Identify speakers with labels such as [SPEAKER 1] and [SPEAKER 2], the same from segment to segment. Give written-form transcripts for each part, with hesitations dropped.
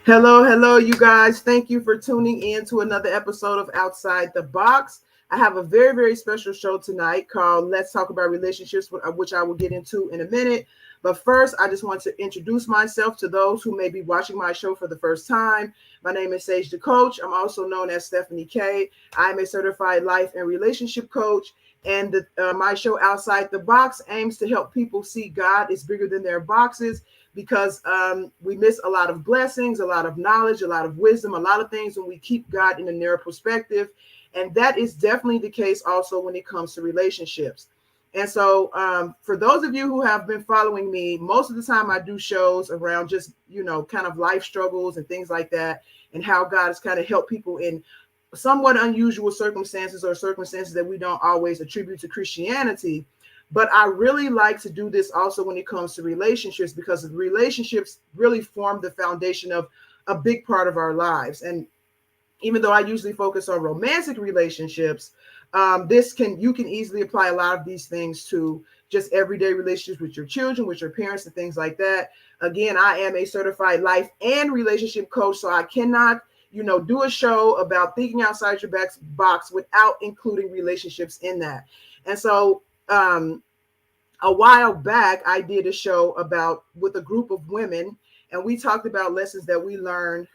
[SPEAKER 1] Hello, you guys. Thank you for tuning in to another episode of Outside the Box. I have a very, very special show tonight called Let's Talk About Relationships, which I will get into in a minute. But first, I just want to introduce myself to those who may be watching my show for the first time. My name is Sage the Coach. I'm also known as Stephanie K. I'm a certified life and relationship coach. And my show Outside the Box aims to help people see God is bigger than their boxes, because we miss a lot of blessings, a lot of knowledge, a lot of wisdom, a lot of things when we keep God in a narrow perspective. And that is definitely the case also when it comes to relationships. And so for those of you who have been following me, most of the time I do shows around just, kind of life struggles and things like that, and how God has kind of helped people in somewhat unusual circumstances or circumstances that we don't always attribute to Christianity. But I really like to do this also when it comes to relationships, because relationships really form the foundation of a big part of our lives. And even though I usually focus on romantic relationships, you can easily apply a lot of these things to just everyday relationships with your children, with your parents, and things like that. Again, I am a certified life and relationship coach, so I cannot do a show about thinking outside your box without including relationships in that. And so a while back, I did a show with a group of women, and we talked about lessons that we learned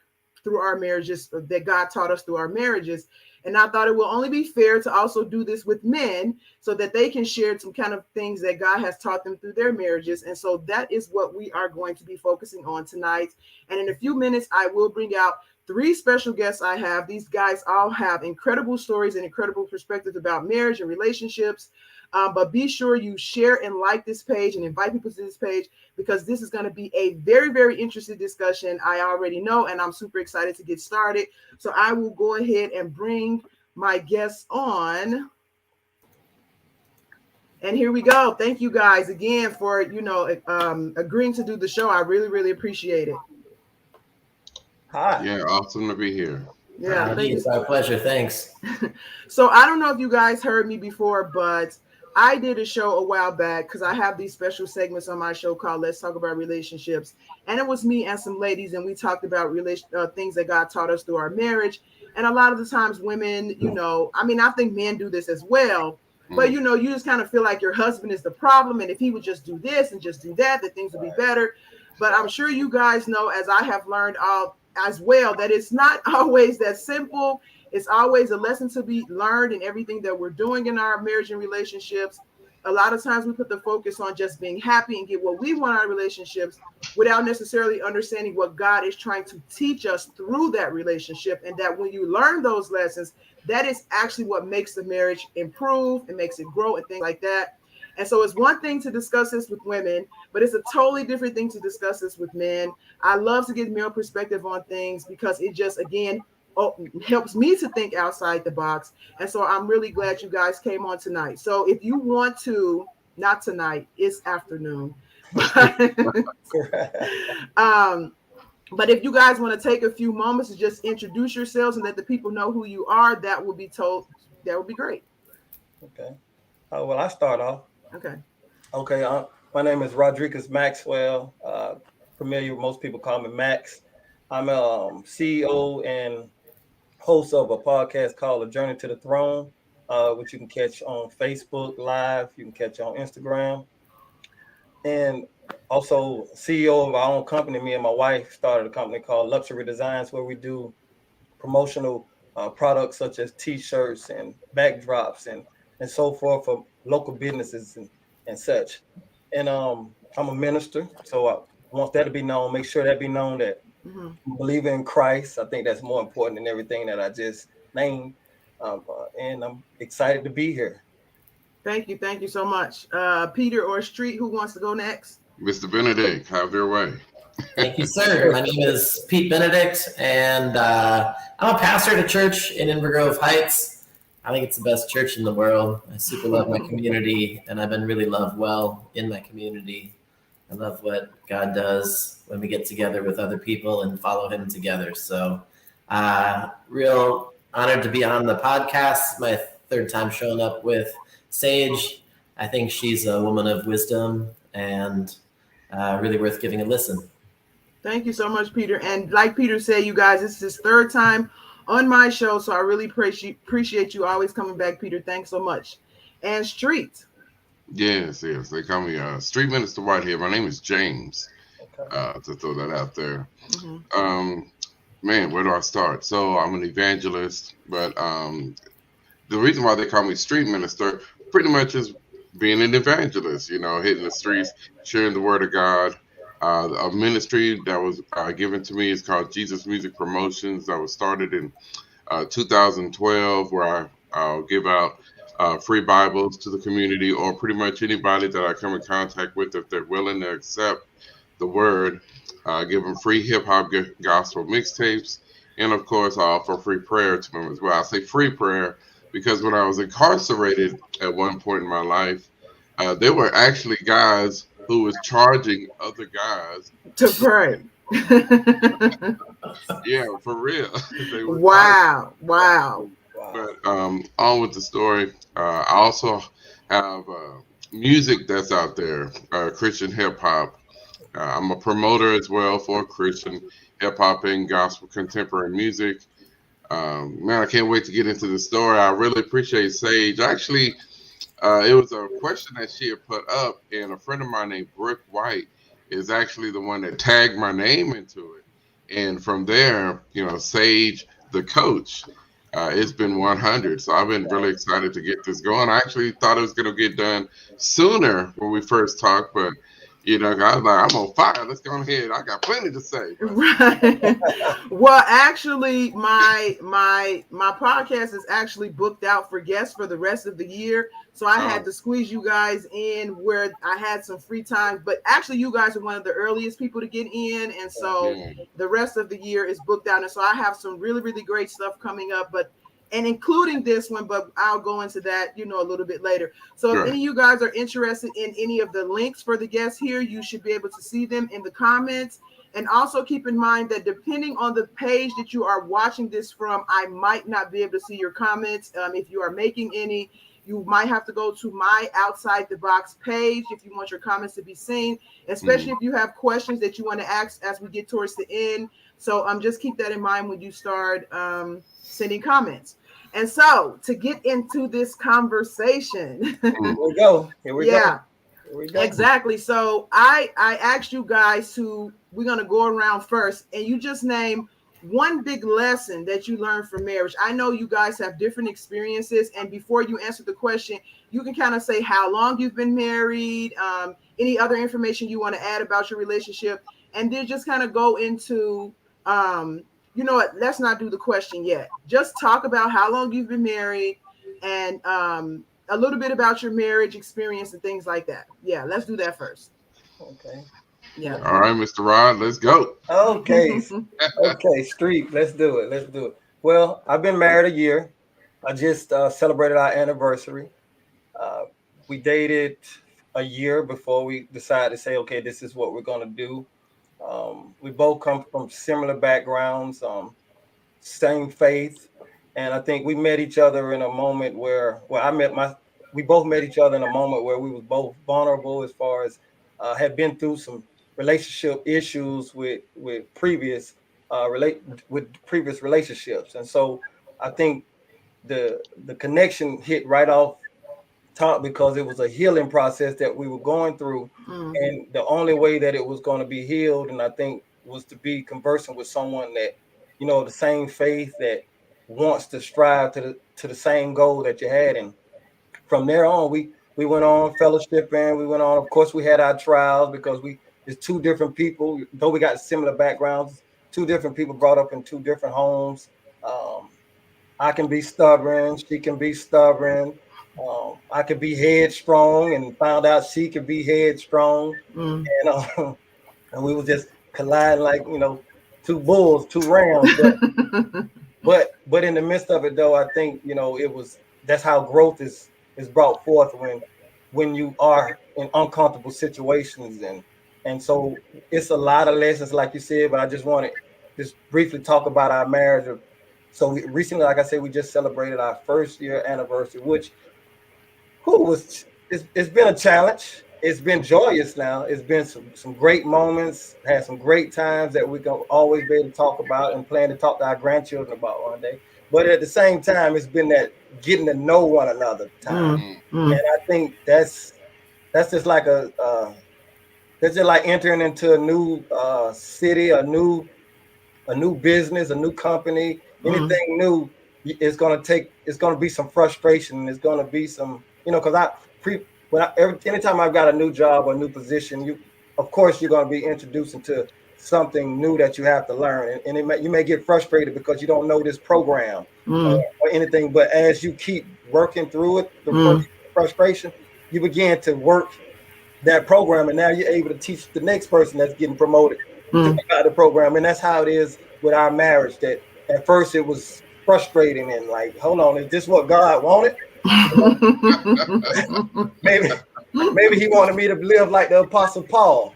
[SPEAKER 1] through our marriages, that God taught us through our marriages. And I thought it will only be fair to also do this with men, so that they can share some kind of things that God has taught them through their marriages. And so that is what we are going to be focusing on tonight. And in a few minutes, I will bring out 3 special guests I have. These guys all have incredible stories and incredible perspectives about marriage and relationships. But be sure you share and like this page and invite people to this page, because this is going to be a very, very interesting discussion. I already know, and I'm super excited to get started. So I will go ahead and bring my guests on. And here we go. Thank you guys again for, agreeing to do the show. I really, really appreciate it.
[SPEAKER 2] Hi.
[SPEAKER 3] Yeah, awesome to be here.
[SPEAKER 1] Yeah,
[SPEAKER 2] It's our pleasure. Thanks.
[SPEAKER 1] So I don't know if you guys heard me before, but I did a show a while back, because I have these special segments on my show called Let's Talk About Relationships. And it was me and some ladies, and we talked about things that God taught us through our marriage. And a lot of the times women, I think men do this as well. But, you just kind of feel like your husband is the problem. And if he would just do this and just do that, then things would be better. But I'm sure you guys know, as I have learned as well, that it's not always that simple. It's always a lesson to be learned in everything that we're doing in our marriage and relationships. A lot of times we put the focus on just being happy and get what we want out of relationships, without necessarily understanding what God is trying to teach us through that relationship. And that when you learn those lessons, that is actually what makes the marriage improve and makes it grow and things like that. And so it's one thing to discuss this with women, but it's a totally different thing to discuss this with men. I love to get male perspective on things, because it just, again, helps me to think outside the box. And so I'm really glad you guys came on tonight. So if you want to, not tonight, it's afternoon. But if you guys want to take a few moments to just introduce yourselves and let the people know who you are, that would be great.
[SPEAKER 2] Okay. Well, I start off.
[SPEAKER 1] Okay.
[SPEAKER 2] My name is Rodriguez Maxwell. Familiar, most people call me Max. I'm a CEO and host of a podcast called A Journey to the Throne, which you can catch on Facebook Live. You can catch on Instagram. And also CEO of our own company. Me and my wife started a company called Luxury Designs, where we do promotional products such as T-shirts and backdrops and so forth for local businesses and such. And I'm a minister, so I want that to be known. Make sure that be known that I believe in Christ. I think that's more important than everything that I just named. And I'm excited to be here.
[SPEAKER 1] Thank you so much. Peter or Street, who wants to go next?
[SPEAKER 3] Mr. Benedict, have their way.
[SPEAKER 4] Thank you, sir. My name is Pete Benedict, and I'm a pastor at a church in Inver Grove Heights. I think it's the best church in the world. I super love my community, and I've been really loved well in my community. I love what God does when we get together with other people and follow him together. So real honored to be on the podcast. My 3rd time showing up with Sage. I think she's a woman of wisdom and really worth giving a listen.
[SPEAKER 1] Thank you so much, Peter. And like Peter said, you guys, this is his third time on my show, so I really appreciate you always coming back, Peter. Thanks so much. And Street.
[SPEAKER 3] Yes. They call me Street Minister Whitehead. My name is James.
[SPEAKER 2] Okay.
[SPEAKER 3] To throw that out there.
[SPEAKER 1] Mm-hmm.
[SPEAKER 3] Man, where do I start? So I'm an evangelist, but the reason why they call me Street Minister pretty much is being an evangelist. Hitting the streets, sharing the word of God. A ministry that was given to me is called Jesus Music Promotions. That was started in 2012, where I'll give out free Bibles to the community, or pretty much anybody that I come in contact with, if they're willing to accept the word. Give them free hip hop gospel mixtapes, and of course, I offer free prayer to them as well. I say free prayer because when I was incarcerated at one point in my life, there were actually guys who was charging other guys
[SPEAKER 1] to pray.
[SPEAKER 3] Yeah, for real. They were
[SPEAKER 1] Wow.
[SPEAKER 3] But on with the story. I also have music that's out there, Christian hip hop. I'm a promoter as well for Christian hip hop and gospel contemporary music. Man, I can't wait to get into the story. I really appreciate Sage. Actually, it was a question that she had put up, and a friend of mine named Brooke White is actually the one that tagged my name into it. And from there, Sage, the coach, it's been 100. So I've been really excited to get this going. I actually thought it was going to get done sooner when we first talked, but I was like, I'm on fire. Let's go ahead. I got plenty to say.
[SPEAKER 1] Right. Well, actually, my podcast is actually booked out for guests for the rest of the year. So I had to squeeze you guys in where I had some free time. But actually, you guys are one of the earliest people to get in. And so the rest of the year is booked out. And so I have some really, really great stuff coming up. And including this one, but I'll go into that, a little bit later. So if any of you guys are interested in any of the links for the guests here, you should be able to see them in the comments. And also keep in mind that depending on the page that you are watching this from, I might not be able to see your comments. If you are making any, you might have to go to my Outside the Box page if you want your comments to be seen, especially if you have questions that you want to ask as we get towards the end. So just keep that in mind when you start sending comments. And so to get into this conversation,
[SPEAKER 2] Here we go. Here we go.
[SPEAKER 1] Exactly. So I asked you guys we're going to go around first, and you just name one big lesson that you learned from marriage. I know you guys have different experiences, and before you answer the question, you can kind of say how long you've been married, any other information you want to add about your relationship, and then just kind of go into you know what? Let's not do the question yet. Just talk about how long you've been married and a little bit about your marriage experience and things like that. Yeah, let's do that first.
[SPEAKER 2] Okay.
[SPEAKER 1] Yeah.
[SPEAKER 3] All right, Mr. Rod, let's go.
[SPEAKER 2] Okay. Okay, Street. Let's do it. Well, I've been married a year. I just celebrated our anniversary. We dated a year before we decided to say, okay, this is what we're going to do. We both come from similar backgrounds, same faith, and I think we met each other in a moment where we both met each other in a moment where we were both vulnerable as far as had been through some relationship issues with previous relationships, and so I think the connection hit right off top because it was a healing process that we were going through. And the only way that it was going to be healed, and I think, was to be conversing with someone that, the same faith, that wants to strive to the same goal that you had. And from there on, we went on fellowshipping. We went on, of course, we had our trials because it's two different people, though we got similar backgrounds, two different people brought up in two different homes. I can be stubborn. She can be stubborn. I could be headstrong, and found out she could be headstrong, and we were just colliding like two bulls, two rams. But in the midst of it, though, I think that's how growth is brought forth when you are in uncomfortable situations, and so it's a lot of lessons, like you said. But I just want to just briefly talk about our marriage. So recently, like I said, we just celebrated our first year anniversary, which it's been a challenge. it's been joyous now. It's been some great moments, had some great times that we can always be able to talk about and plan to talk to our grandchildren about one day. But at the same time, it's been that getting to know one another time. And I think that's just like that's just like entering into a new city, a new business, a new company, anything new. It's going to be some frustration. It's going to be some, because anytime I've got a new job or a new position, of course you're going to be introduced into something new that you have to learn, and you may get frustrated because you don't know this program or anything. But as you keep working through it, the frustration, you begin to work that program, and now you're able to teach the next person that's getting promoted about the program. And that's how it is with our marriage. That at first it was frustrating and like, hold on, is this what God wanted? maybe he wanted me to live like the Apostle Paul.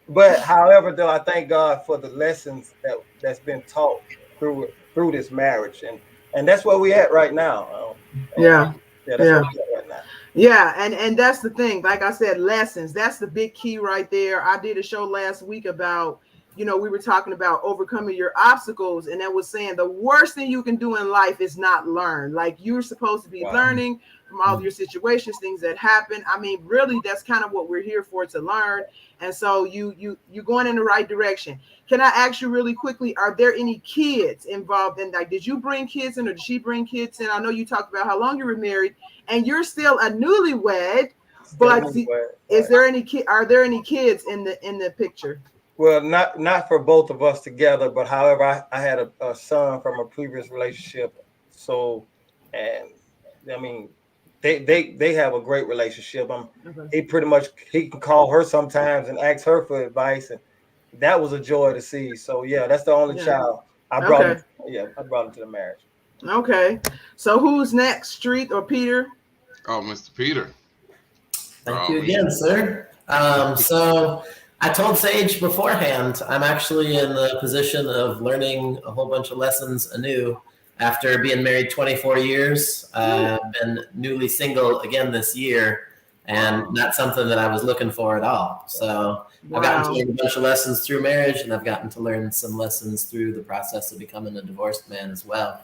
[SPEAKER 2] But however, though, I thank God for the lessons that's been taught through this marriage, and that's where we at right now. Where we at right now.
[SPEAKER 1] Yeah, and that's the thing. Like I said, lessons. That's the big key right there. I did a show last week about, we were talking about overcoming your obstacles, and that was saying the worst thing you can do in life is not learn. Like, you're supposed to be learning from all of your situations, things that happen. I mean, really, that's kind of what we're here for, to learn. And so you're going in the right direction. Can I ask you really quickly, are there any kids involved in that? Did you bring kids in, or did she bring kids in? I know you talked about how long you were married, and you're still a newlywed, but are there any kids in the picture?
[SPEAKER 2] Well, not for both of us together, but however, I had a son from a previous relationship. So, and I mean, they have a great relationship. He can call her sometimes and ask her for advice, and that was a joy to see. So yeah, that's the only child I brought. I brought him to the marriage.
[SPEAKER 1] Okay, so who's next, Street or Peter?
[SPEAKER 3] Oh, Mr. Peter.
[SPEAKER 4] Thank you again, sir. So I told Sage beforehand, I'm actually in the position of learning a whole bunch of lessons anew after being married 24 years. I've been newly single again this year, and not something that I was looking for at all. So I've gotten to learn a bunch of lessons through marriage, and I've gotten to learn some lessons through the process of becoming a divorced man as well.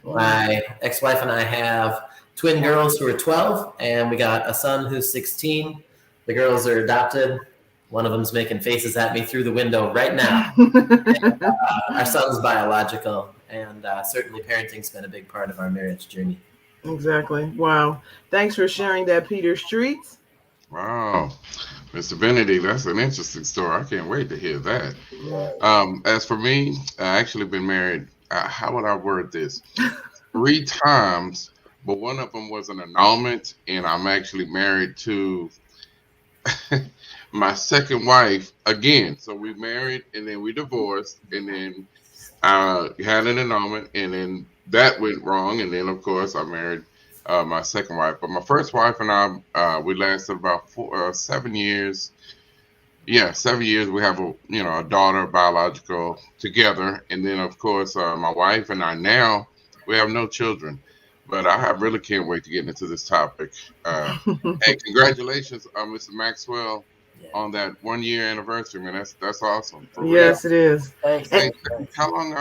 [SPEAKER 4] My ex-wife and I have twin girls who are 12, and we got a son who's 16. The girls are adopted. One of them's making faces at me through the window right now. Our son's biological, and certainly parenting's been a big part of our marriage journey.
[SPEAKER 1] Exactly. Wow. Thanks for sharing that, Peter Street.
[SPEAKER 3] Wow. Mr. Benedict, that's an interesting story. I can't wait to hear that. As for me, I actually been married, how would I word this? 3 times, but one of them was an annulment, and I'm actually married to my second wife again. So we married, and then we divorced, and then had an annulment, and then that went wrong, and then of course I married my second wife. But my first wife and I, we lasted about 7 years. Yeah, 7 years. We have a daughter, biological, together, and then of course my wife and I now we have no children. But I really can't wait to get into this topic. Hey, congratulations, Mr. Maxwell, on that 1 year anniversary, man. That's awesome.
[SPEAKER 1] Yes, it is.
[SPEAKER 2] Thanks.
[SPEAKER 3] Hey, how long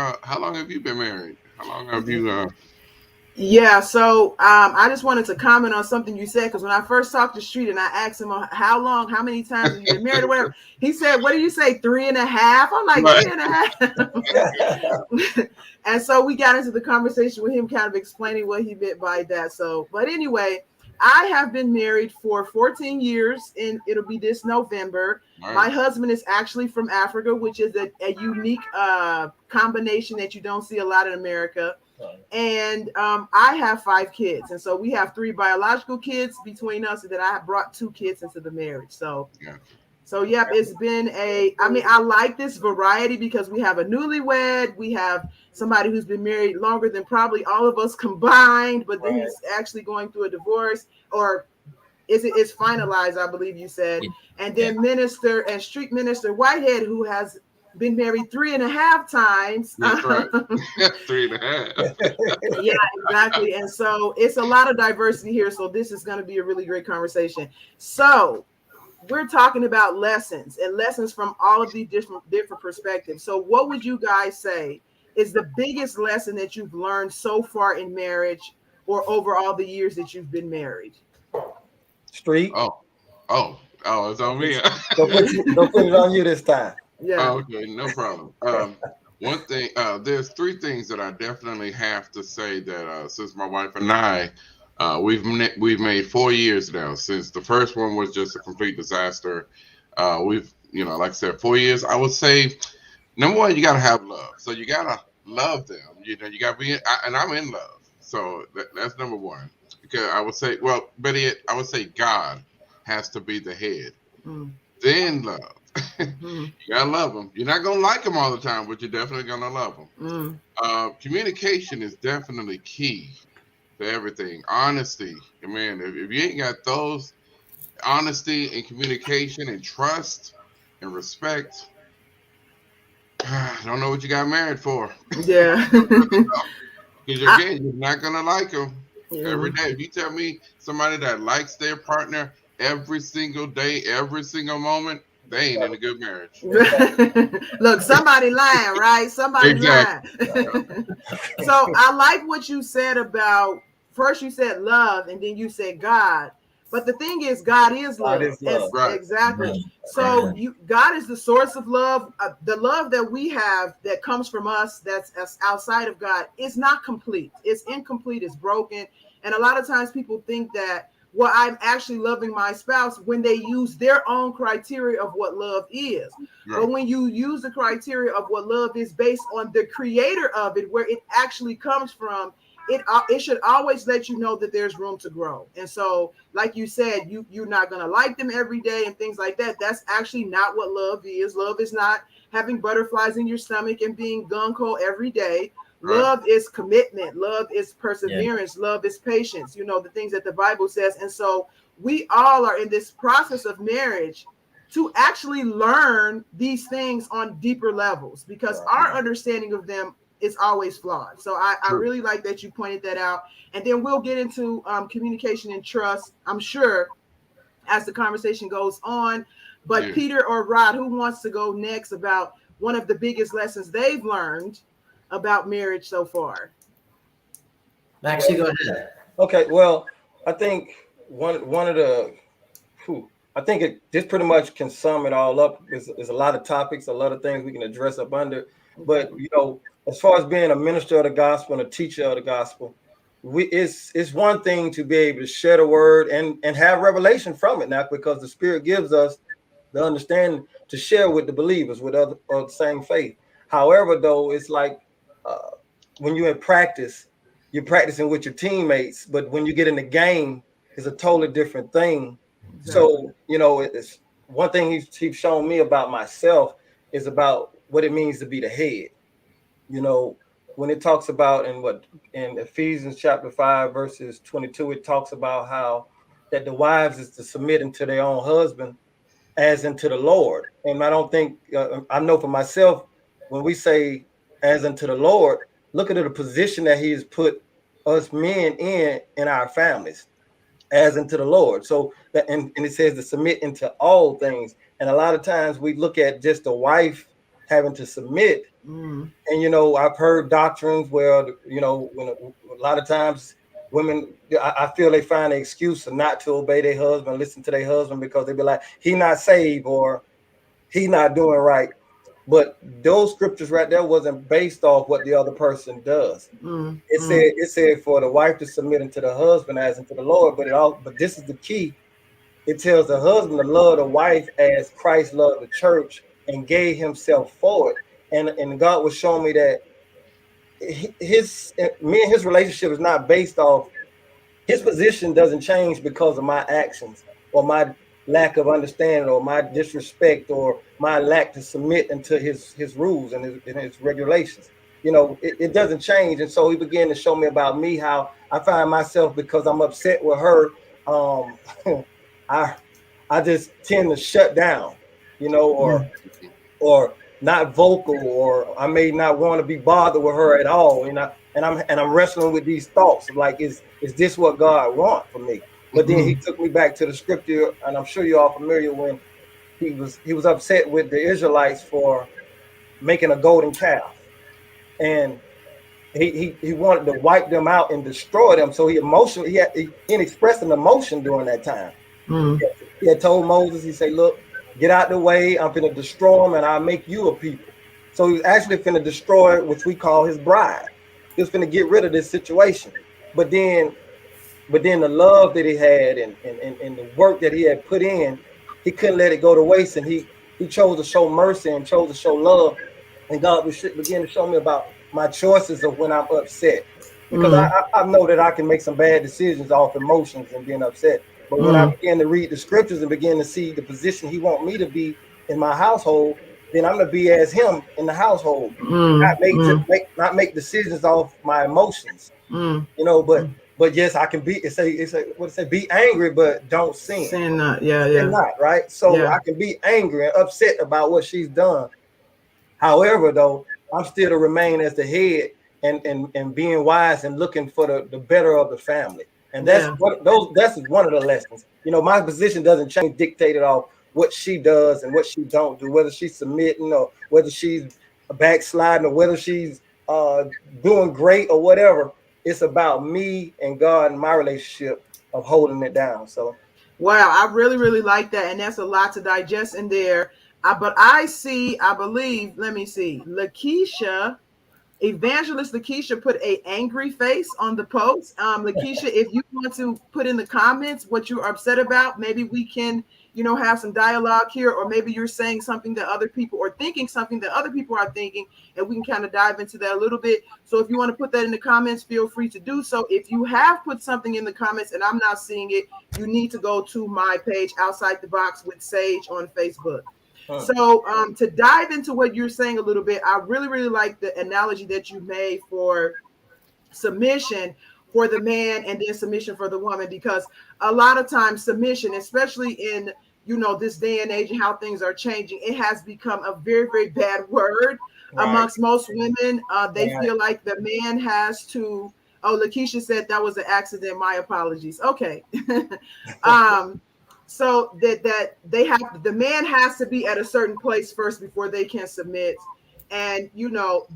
[SPEAKER 3] have you been married? How long have you?
[SPEAKER 1] Yeah, so I just wanted to comment on something you said, because when I first talked to Street and I asked him how many times have you been married or whatever, he said, what did you say, 3.5? I'm like, 3.5. And so we got into the conversation with him, kind of explaining what he meant by that. So, but anyway, I have been married for 14 years, and it'll be this November. Nice. My husband is actually from Africa, which is a unique combination that you don't see a lot in America. And I have 5 kids, and so we have 3 biological kids between us, and then I have brought 2 kids into the marriage. So it's been I like this variety because we have a newlywed, we have somebody who's been married longer than probably all of us combined, but then he's actually going through a divorce, or it's finalized, I believe you said. And then Minister and Street Minister Whitehead, who has been married 3.5 times.
[SPEAKER 3] That's right. 3.5.
[SPEAKER 1] Yeah, exactly. And so it's a lot of diversity here. So this is going to be a really great conversation. So we're talking about lessons and lessons from all of these different perspectives. So what would you guys say is the biggest lesson that you've learned so far in marriage or over all the years that you've been married?
[SPEAKER 2] Street.
[SPEAKER 3] Oh, it's on me.
[SPEAKER 2] Don't put it on you this time.
[SPEAKER 1] Yeah.
[SPEAKER 3] Okay, no problem. One thing, there's 3 things that I definitely have to say that since my wife and I, we've made 4 years now. Since the first one was just a complete disaster, we've, like I said, 4 years. I would say, number one, you gotta have love. So you gotta love them. You gotta be, and I'm in love. So that's number one. Because I would say, well, Betty, I would say God has to be the head. Then love. You gotta love them. You're not gonna like them all the time, but you're definitely gonna love them. Communication is definitely key to everything. Honesty, man. If you ain't got those, honesty and communication and trust and respect, I don't know what you got married for.
[SPEAKER 1] Yeah.
[SPEAKER 3] Because again, you're not gonna like them every day. If you tell me somebody that likes their partner every single day, every single moment, they ain't in a good marriage.
[SPEAKER 1] Look, somebody lying, right? Somebody lying. So I like what you said about, first you said love and then you said God. But the thing is, God is love.
[SPEAKER 2] God is love.
[SPEAKER 3] Right.
[SPEAKER 1] Exactly. So God is the source of love. The love that we have that comes from us, that's outside of God, is not complete. It's incomplete. It's broken. And a lot of times people think that, well, I'm actually loving my spouse when they use their own criteria of what love is. Right. But when you use the criteria of what love is based on the creator of it, where it actually comes from, it should always let you know that there's room to grow. And so, like you said, you're not going to like them every day and things like that. That's actually not what love is. Love is not having butterflies in your stomach and being gung-ho every day. Right. Love is commitment. Love is perseverance. Yeah. Love is patience. The things that the Bible says. And so we all are in this process of marriage to actually learn these things on deeper levels, because our understanding of them is always flawed. So I really like that you pointed that out. And then we'll get into communication and trust, I'm sure, as the conversation goes on. But Peter or Rod, who wants to go next about one of the biggest lessons they've learned about marriage so far?
[SPEAKER 4] Max, you go ahead.
[SPEAKER 2] Okay, well, I think one of the, I think this pretty much can sum it all up. There's a lot of topics, a lot of things we can address up under. But as far as being a minister of the gospel and a teacher of the gospel, it's one thing to be able to share the word and have revelation from it now, because the Spirit gives us the understanding to share with the believers with other of the same faith. However, though, it's like when you're in practice, you're practicing with your teammates, but when you get in the game, it's a totally different thing. Exactly. So, it's one thing he's shown me about myself is about what it means to be the head. When it talks about in Ephesians chapter 5, verses 22, it talks about how that the wives is to submit unto their own husband as unto the Lord. And I don't think, I know for myself, when we say as unto the Lord, look at the position that he has put us men in our families, as unto the Lord. So that, and it says to submit into all things. And a lot of times we look at just the wife having to submit. And, I've heard doctrines where, when a lot of times women, I feel they find an excuse not to obey their husband, listen to their husband, because they be like, he not saved or he not doing right. But those scriptures right there wasn't based off what the other person does. It said for the wife to submit unto the husband as unto the Lord. But this is the key. It tells the husband to love the wife as Christ loved the church and gave himself for it. And God was showing me that me and his relationship is not based off, his position doesn't change because of my actions or my lack of understanding or my disrespect or my lack to submit into his rules and his regulations. It doesn't change. And so he began to show me about me, how I find myself, because I'm upset with her, I just tend to shut down, or not vocal, or I may not want to be bothered with her at all. And I'm wrestling with these thoughts of like, is this what God wants for me? But then he took me back to the scripture, and I'm sure you're all familiar when he was upset with the Israelites for making a golden calf, and he wanted to wipe them out and destroy them. So he expressed an emotion during that time. He had told Moses, he said, look, get out the way, I'm finna destroy them and I'll make you a people. So he was actually finna destroy, which we call his bride. He was finna get rid of this situation. But then the love that he had and the work that he had put in, he couldn't let it go to waste. And he chose to show mercy and chose to show love. And God began to show me about my choices of when I'm upset. Because I know that I can make some bad decisions off emotions and being upset. But when I began to read the scriptures and begin to see the position he wants me to be in my household, then I'm going to be as him in the household. Not make decisions off my emotions. You know, but yes, I can be. Be angry, but don't sin.
[SPEAKER 1] Sin not,
[SPEAKER 2] sin not, right? So I can be angry and upset about what she's done. However, though, I'm still to remain as the head and being wise and looking for the better of the family. And that's one of the lessons. You know, my position doesn't change dictated off what she does and what she don't do, whether she's submitting or whether she's backsliding or whether she's doing great or whatever. It's about me and God and my relationship of holding it down. So,
[SPEAKER 1] wow, I really, really like that. And that's a lot to digest in there. But I believe, let me see, Evangelist Lakeisha put a angry face on the post. Lakeisha, if you want to put in the comments what you're upset about, maybe we can, have some dialogue here, or maybe you're saying something that other people are thinking, something that other people are thinking, and we can kind of dive into that a little bit. So if you want to put that in the comments, feel free to do so. If you have put something in the comments and I'm not seeing it, you need to go to my page, Outside the Box with Sage on Facebook. So to dive into what you're saying a little bit, I really, really like the analogy that you made for submission for the man and then submission for the woman, because a lot of times submission, especially in, this day and age and how things are changing, it has become a very, very bad word amongst most women. They feel like the man has to, Lakeisha said that was an accident. My apologies. Okay. So that the man has to be at a certain place first before they can submit. And,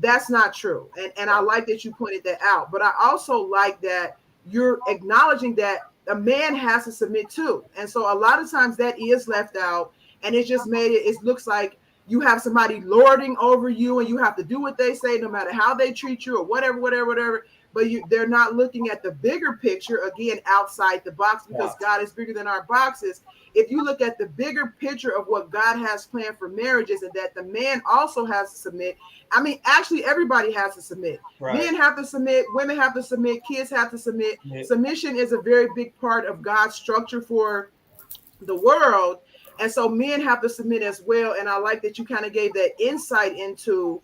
[SPEAKER 1] that's not true. And I like that you pointed that out. But I also like that you're acknowledging that a man has to submit too. And so a lot of times that is left out. And it just it looks like you have somebody lording over you and you have to do what they say, no matter how they treat you or whatever. But they're not looking at the bigger picture, again, outside the box, because God is bigger than our boxes. If you look at the bigger picture of what God has planned for marriages, and that the man also has to submit. I mean, actually, everybody has to submit. Right. Men have to submit. Women have to submit. Kids have to submit. Yeah. Submission is a very big part of God's structure for the world. And so men have to submit as well. And I like that you kind of gave that insight into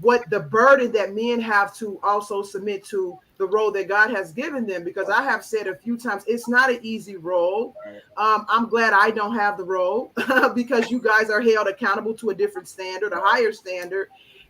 [SPEAKER 1] what the burden that men have to also submit to the role that God has given them, because I have said a few times, it's not an easy role. I'm glad I don't have the role because you guys are held accountable to a different standard, a higher standard,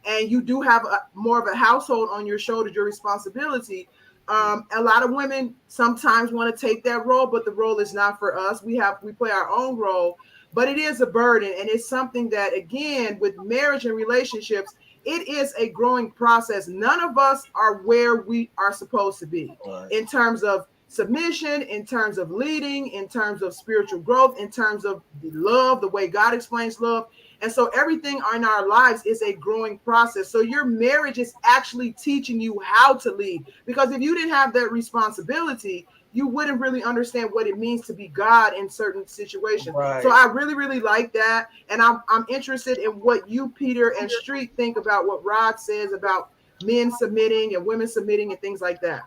[SPEAKER 1] and you do have more of a household on your shoulders, your responsibility. A lot of women sometimes want to take that role, but the role is not for us. We play our own role, but it is a burden. And it's something that, again, with marriage and relationships, it is a growing process. None of us are where we are supposed to be in terms of submission, in terms of leading, in terms of spiritual growth, in terms of love, the way God explains love. And so everything in our lives is a growing process. So your marriage is actually teaching you how to lead, because if you didn't have that responsibility, you wouldn't really understand what it means to be God in certain situations. Right. So I really, really like that. And I'm interested in what you, Peter and Street, think about what Rod says about men submitting and women submitting and things like that.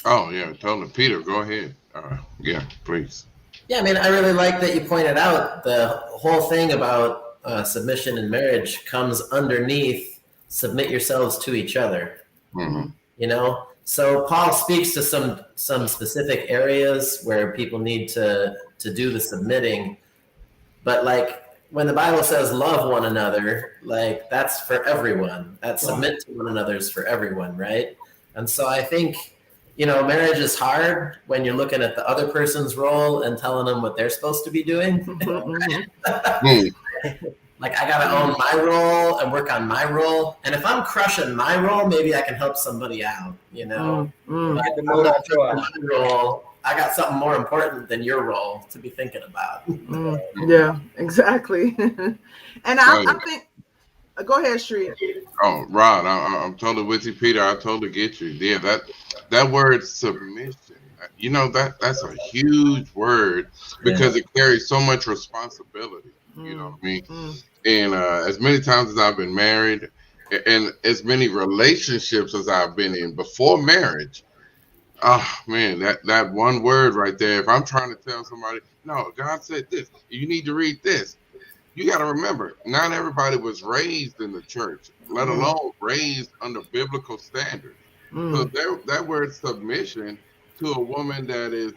[SPEAKER 3] Oh, yeah, totally. Peter, go ahead. Yeah, please.
[SPEAKER 4] Yeah, I mean, I really like that you pointed out the whole thing about submission in marriage comes underneath submit yourselves to each other. Mm-hmm. So Paul speaks to some specific areas where people need to do the submitting, but like when the Bible says love one another, like that's for everyone. That submit to one another is for everyone, right? And so I think, marriage is hard when you're looking at the other person's role and telling them what they're supposed to be doing. Like I gotta own my role and work on my role. And if I'm crushing my role, maybe I can help somebody out, If I'm not crushing my role, I got something more important than your role to be thinking about.
[SPEAKER 1] Yeah, exactly. And I think, go ahead, Street.
[SPEAKER 3] Oh, Rod, I'm totally with you, Peter. I totally get you. Yeah, that word submission, that's a huge word because it carries so much responsibility. You know what I mean? And as many times as I've been married and as many relationships as I've been in before marriage, oh man, that one word right there, if I'm trying to tell somebody, no, God said this, you need to read this. You got to remember, not everybody was raised in the church, let alone raised under biblical standards. So that word submission to a woman that is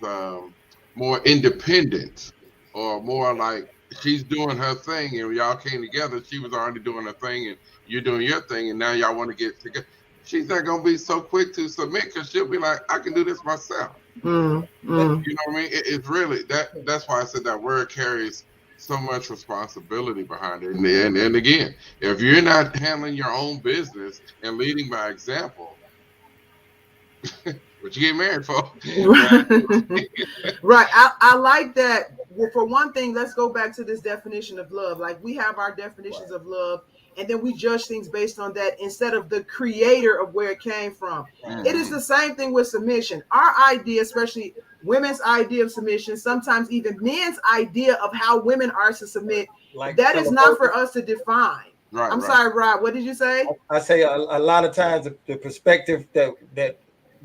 [SPEAKER 3] more independent or more like she's doing her thing and y'all came together, she was already doing her thing and you're doing your thing and now y'all want to get together. She's not going to be so quick to submit because she'll be like, I can do this myself. You know what I mean? It's really, that's why I said that word carries so much responsibility behind it. And again, if you're not handling your own business and leading by example, what you get married for?
[SPEAKER 1] Right. I like that. Well, for one thing, let's go back to this definition of love. Like we have our definitions of love, and then we judge things based on that instead of the creator of where it came from. It is the same thing with submission. Our idea, especially women's idea of submission, sometimes even men's idea of how women are to submit, that is not for us to define. I'm sorry, Rob, what did you say?
[SPEAKER 2] I say a lot of times the perspective that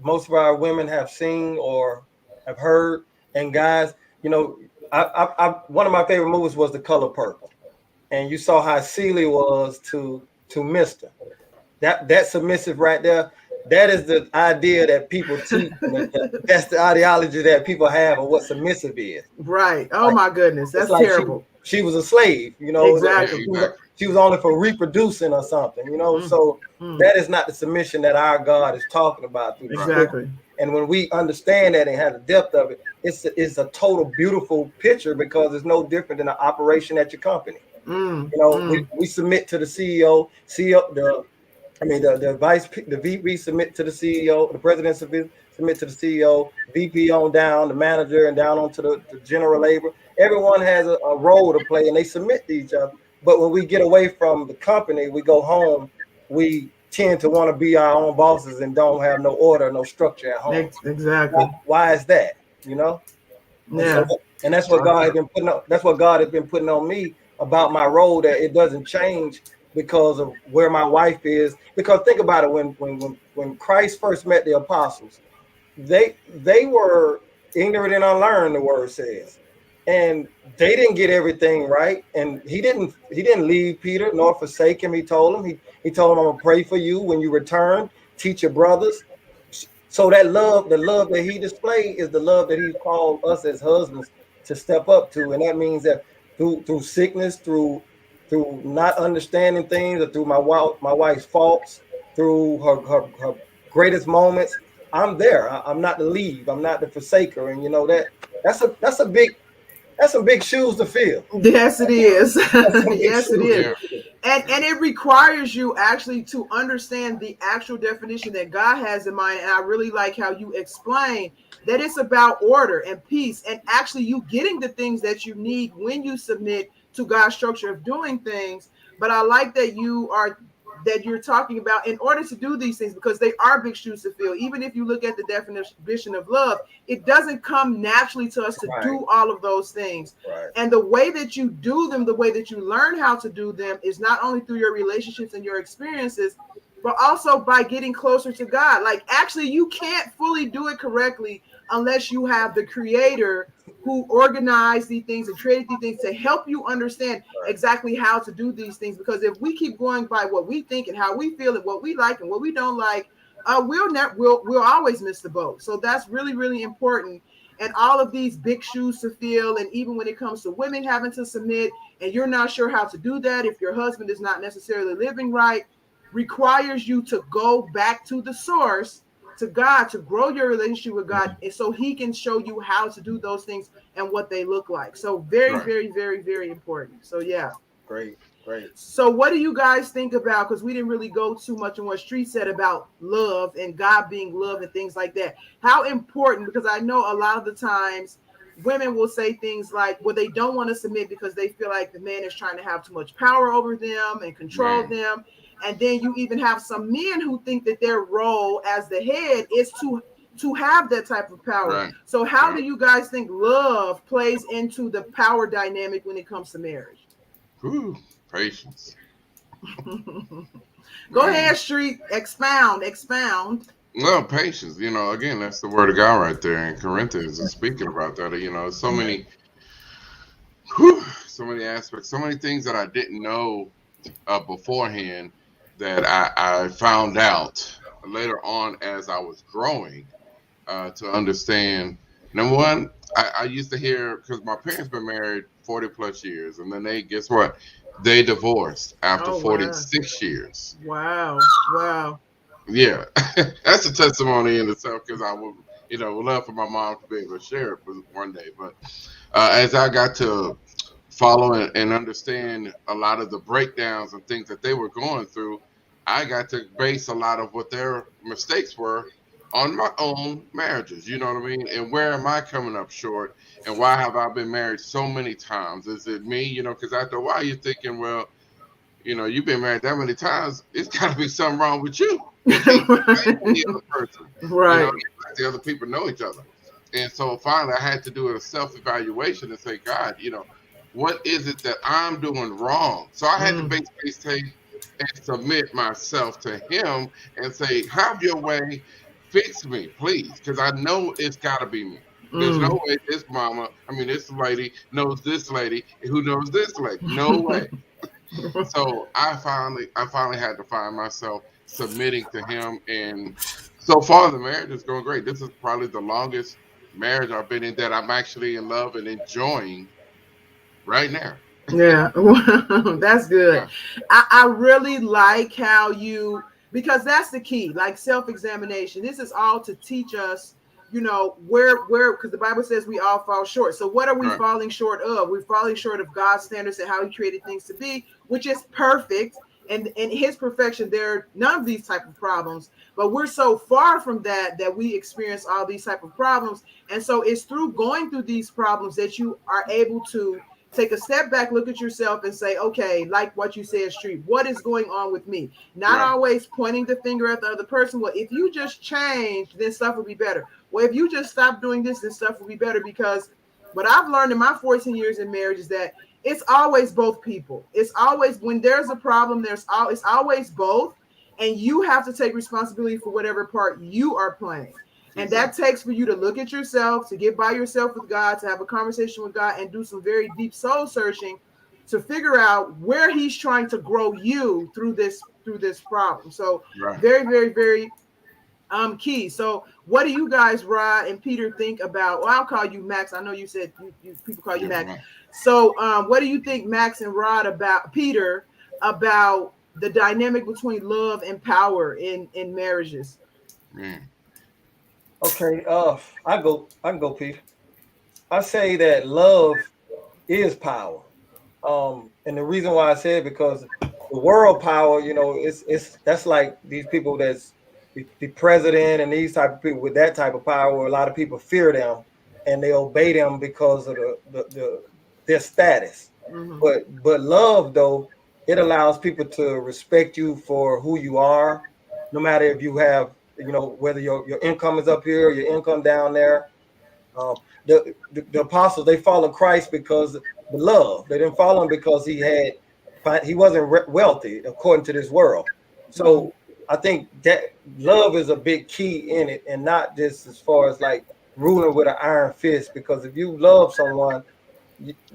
[SPEAKER 2] most of our women have seen or have heard, and guys, I one of my favorite movies was The Color Purple, and you saw how Celie was to Mr. That submissive right there. That is the idea that people teach. That's the ideology that people have of what submissive is.
[SPEAKER 1] Right. Oh my goodness, that's like terrible.
[SPEAKER 2] She was a slave,
[SPEAKER 1] Exactly.
[SPEAKER 2] She was only for reproducing or something, So that is not the submission that our God is talking about.
[SPEAKER 1] Exactly.
[SPEAKER 2] And when we understand that and have the depth of it, it's a total beautiful picture because it's no different than an operation at your company. We submit to the CEO, the VP submit to the CEO, the president submit to the CEO, VP on down, the manager, and down onto the general labor. Everyone has a role to play and they submit to each other. But when we get away from the company, we go home, we tend to want to be our own bosses and don't have no order, no structure at home.
[SPEAKER 1] Exactly.
[SPEAKER 2] Why is that?
[SPEAKER 1] Yeah.
[SPEAKER 2] And that's what God has been putting on. That's what God has been putting on me about my role, that it doesn't change because of where my wife is. Because think about it, when Christ first met the apostles, they were ignorant and unlearned, the word says. And they didn't get everything right. And he didn't leave Peter nor forsake him. He told him, he told him, I'm gonna pray for you when you return, teach your brothers. So that love, the love that he displayed is the love that he's called us as husbands to step up to. And that means that through sickness, through not understanding things, or through my wife's faults, through her greatest moments, I'm there. I'm not the leave. I'm not the forsaker. And that's some big shoes to fill.
[SPEAKER 1] Yes, it is. Yes, it is. And it requires you actually to understand the actual definition that God has in mind. And I really like how you explain that it's about order and peace and actually you getting the things that you need when you submit to God's structure of doing things. But I like that you're talking about in order to do these things, because they are big shoes to fill. Even if you look at the definition of love, it doesn't come naturally to us to do all of those things. And the way that you do them, the way that you learn how to do them is not only through your relationships and your experiences, but also by getting closer to God. Like actually you can't fully do it correctly unless you have the creator who organized these things and created these things to help you understand exactly how to do these things. Because if we keep going by what we think and how we feel and what we like and what we don't like, we'll always miss the boat. So that's really, really important. and all of these big shoes to fill. And even when it comes to women having to submit, and you're not sure how to do that, if your husband is not necessarily living right, requires you to go back to the source, to God, to grow your relationship with God, and so he can show you how to do those things and what they look like. So very, very, very, very important. So yeah.
[SPEAKER 2] Great.
[SPEAKER 1] So what do you guys think about, because we didn't really go too much on what Street said about love and God being love and things like that. How important, because I know a lot of the times women will say things like, well, they don't want to submit because they feel like the man is trying to have too much power over them and control them. And then you even have some men who think that their role as the head is to have that type of power.
[SPEAKER 3] Right.
[SPEAKER 1] So how do you guys think love plays into the power dynamic when it comes to marriage?
[SPEAKER 3] Ooh, patience.
[SPEAKER 1] Go ahead, Street. Expound.
[SPEAKER 3] Well, patience. Again, that's the word of God right there in Corinthians is speaking about that. So many aspects, so many things that I didn't know beforehand that I found out later on as I was growing to understand. Number one, I used to hear, because my parents been married 40 plus years, and then guess what? They divorced after 46 years.
[SPEAKER 1] Wow.
[SPEAKER 3] Yeah, that's a testimony in itself, because I would, would love for my mom to be able to share it one day. But as I got to follow and understand a lot of the breakdowns and things that they were going through, I got to base a lot of what their mistakes were on my own marriages. You know what I mean? And where am I coming up short? And why have I been married so many times? Is it me? Because after a while you're thinking, well, you've been married that many times, it's got to be something wrong with you. You can't blame the other person.
[SPEAKER 1] Right.
[SPEAKER 3] The other people know each other. And so finally I had to do a self-evaluation and say, God, what is it that I'm doing wrong? So I had to basically take and submit myself to him and say, have your way, fix me, please. Because I know it's got to be me. There's no way this lady knows this lady who knows this lady. No way. So I finally had to find myself submitting to him. And so far the marriage is going great. This is probably the longest marriage I've been in that I'm actually in love and enjoying right now.
[SPEAKER 1] Yeah, that's good. I really like how because that's the key, like self-examination. This is all to teach us, where, because the Bible says we all fall short. So what are we falling short of? We're falling short of God's standards and how he created things to be, which is perfect. And in his perfection, there are none of these type of problems, but we're so far from that we experience all these type of problems. And so it's through going through these problems that you are able to take a step back, look at yourself and say, okay, like what you said, Street, what is going on with me? Not always pointing the finger at the other person. Well, if you just change, then stuff will be better. Well, if you just stop doing this, then stuff will be better. Because what I've learned in my 14 years in marriage is that it's always both people. It's always, when there's a problem, it's always both. And you have to take responsibility for whatever part you are playing. And that takes for you to look at yourself, to get by yourself with God, to have a conversation with God and do some very deep soul searching to figure out where he's trying to grow you through this problem. So very, very, very key. So what do you guys, Rod and Peter, think about? Well, I'll call you Max. I know you said people call you Max. So what do you think, Max and Rod, about Peter, about the dynamic between love and power in marriages?
[SPEAKER 2] Okay, I can go, Pete. I say that love is power. And the reason why I say it, because the world power, that's like these people that's the president and these type of people with that type of power. A lot of people fear them and they obey them because of their status. But love, though, it allows people to respect you for who you are, no matter if you have, whether your income is up here or your income down there. The apostles, they followed Christ because of the love. They didn't follow him because he wasn't wealthy according to this world. So I think that love is a big key in it, and not just as far as like ruling with an iron fist. Because if you love someone,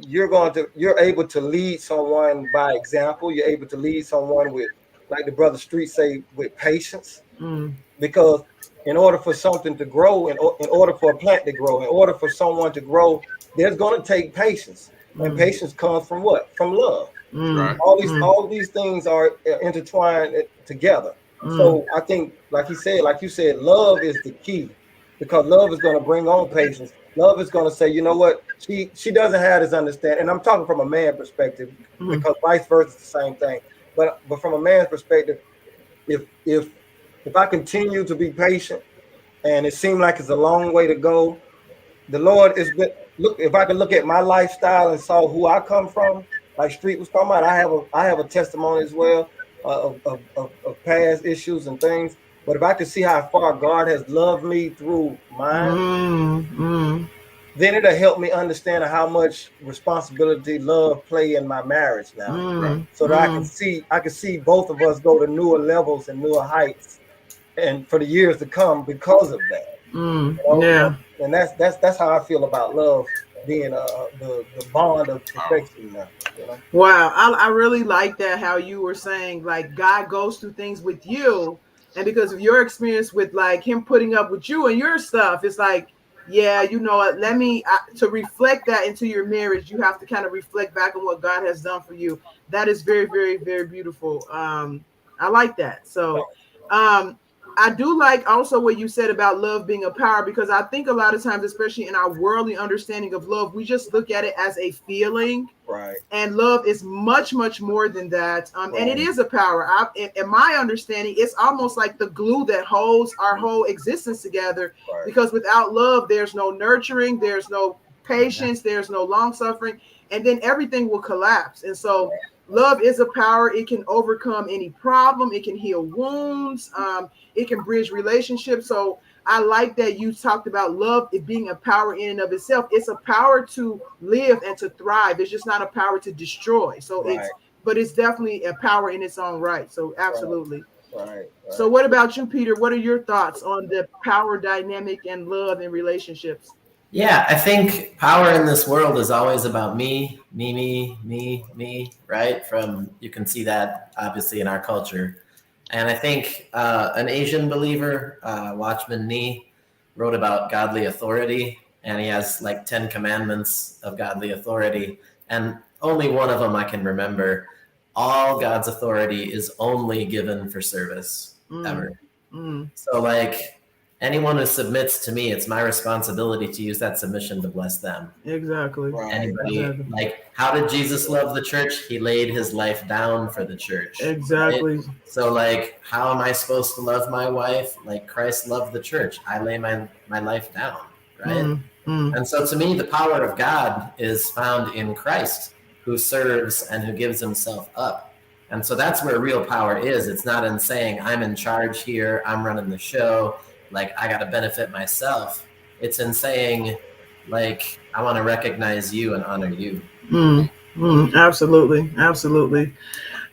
[SPEAKER 2] you're able to lead someone by example. You're able to lead someone with, like the brother Street say, with patience. Because in order for something to grow, in order for a plant to grow, in order for someone to grow, there's going to take patience. And patience comes from what? From love.
[SPEAKER 3] Right.
[SPEAKER 2] All these things are intertwined together. So I think, like you said, love is the key, because love is going to bring on patience. Love is going to say, you know what, she doesn't have this understanding. And I'm talking from a man perspective, because vice versa is the same thing. But from a man's perspective, if I continue to be patient, and it seemed like it's a long way to go, the Lord is good. Look, if I can look at my lifestyle and saw who I come from, like Street was talking about, I have a testimony as well of past issues and things. But if I could see how far God has loved me through mine, then it'll help me understand how much responsibility love play in my marriage now. So that I can see both of us go to newer levels and newer heights, and for the years to come because of that. You know?
[SPEAKER 1] Yeah.
[SPEAKER 2] And that's how I feel about love being the bond of perfection now. You know?
[SPEAKER 1] Wow, I really like that, how you were saying like God goes through things with you, and because of your experience with like him putting up with you and your stuff, it's like, yeah, you know what, to reflect that into your marriage, you have to kind of reflect back on what God has done for you. That is very, very, very beautiful. I like that. So I do like also what you said about love being a power, because I think a lot of times, especially in our worldly understanding of love, we just look at it as a feeling.
[SPEAKER 2] Right.
[SPEAKER 1] And love is much, much more than that. And it is a power. In my understanding, it's almost like the glue that holds our whole existence together.
[SPEAKER 2] Right.
[SPEAKER 1] Because without love, there's no nurturing, there's no patience, there's no long suffering, and then everything will collapse. And so love is a power. It can overcome any problem. It can heal wounds. It can bridge relationships. So I like that you talked about love, it being a power in and of itself. It's a power to live and to thrive. It's just not a power to destroy. So it's definitely a power in its own right. So absolutely.
[SPEAKER 2] Right.
[SPEAKER 1] So what about you, Peter? What are your thoughts on the power dynamic and love in relationships?
[SPEAKER 4] Yeah, I think power in this world is always about me, right? You can see that obviously in our culture. And I think an Asian believer, Watchman Nee, wrote about godly authority, and he has like 10 commandments of godly authority. And only one of them I can remember. All God's authority is only given for service, ever. So like, anyone who submits to me, it's my responsibility to use that submission to bless them.
[SPEAKER 1] Exactly.
[SPEAKER 4] Anybody, like, how did Jesus love the church? He laid his life down for the church.
[SPEAKER 1] Exactly.
[SPEAKER 4] Right? So, like, how am I supposed to love my wife? Like Christ loved the church. I lay my life down, right? And so to me, the power of God is found in Christ, who serves and who gives himself up. And so that's where real power is. It's not in saying, I'm in charge here, I'm running the show, like I got to benefit myself. It's in saying, like, I want to recognize you and honor you.
[SPEAKER 1] Absolutely.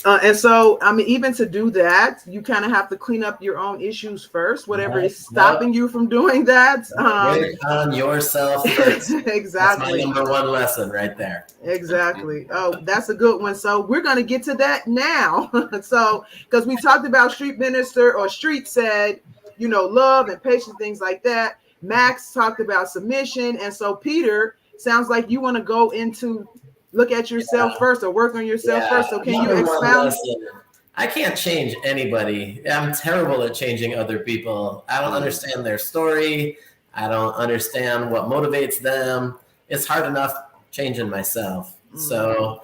[SPEAKER 1] And so, I mean, even to do that, you kind of have to clean up your own issues first, whatever is stopping you from doing that.
[SPEAKER 4] Work on yourself first.
[SPEAKER 1] Exactly.
[SPEAKER 4] That's my number one lesson right there.
[SPEAKER 1] Exactly. Oh, that's a good one. So we're going to get to that now. So, because we talked about Street Minister, or Street said, you know, love and patience, things like that. Max talked about submission. And so, Peter, sounds like you want to go into look at yourself first, or work on yourself first. So can you expound?
[SPEAKER 4] I can't change anybody. I'm terrible at changing other people. I don't understand their story. I don't understand what motivates them. It's hard enough changing myself. So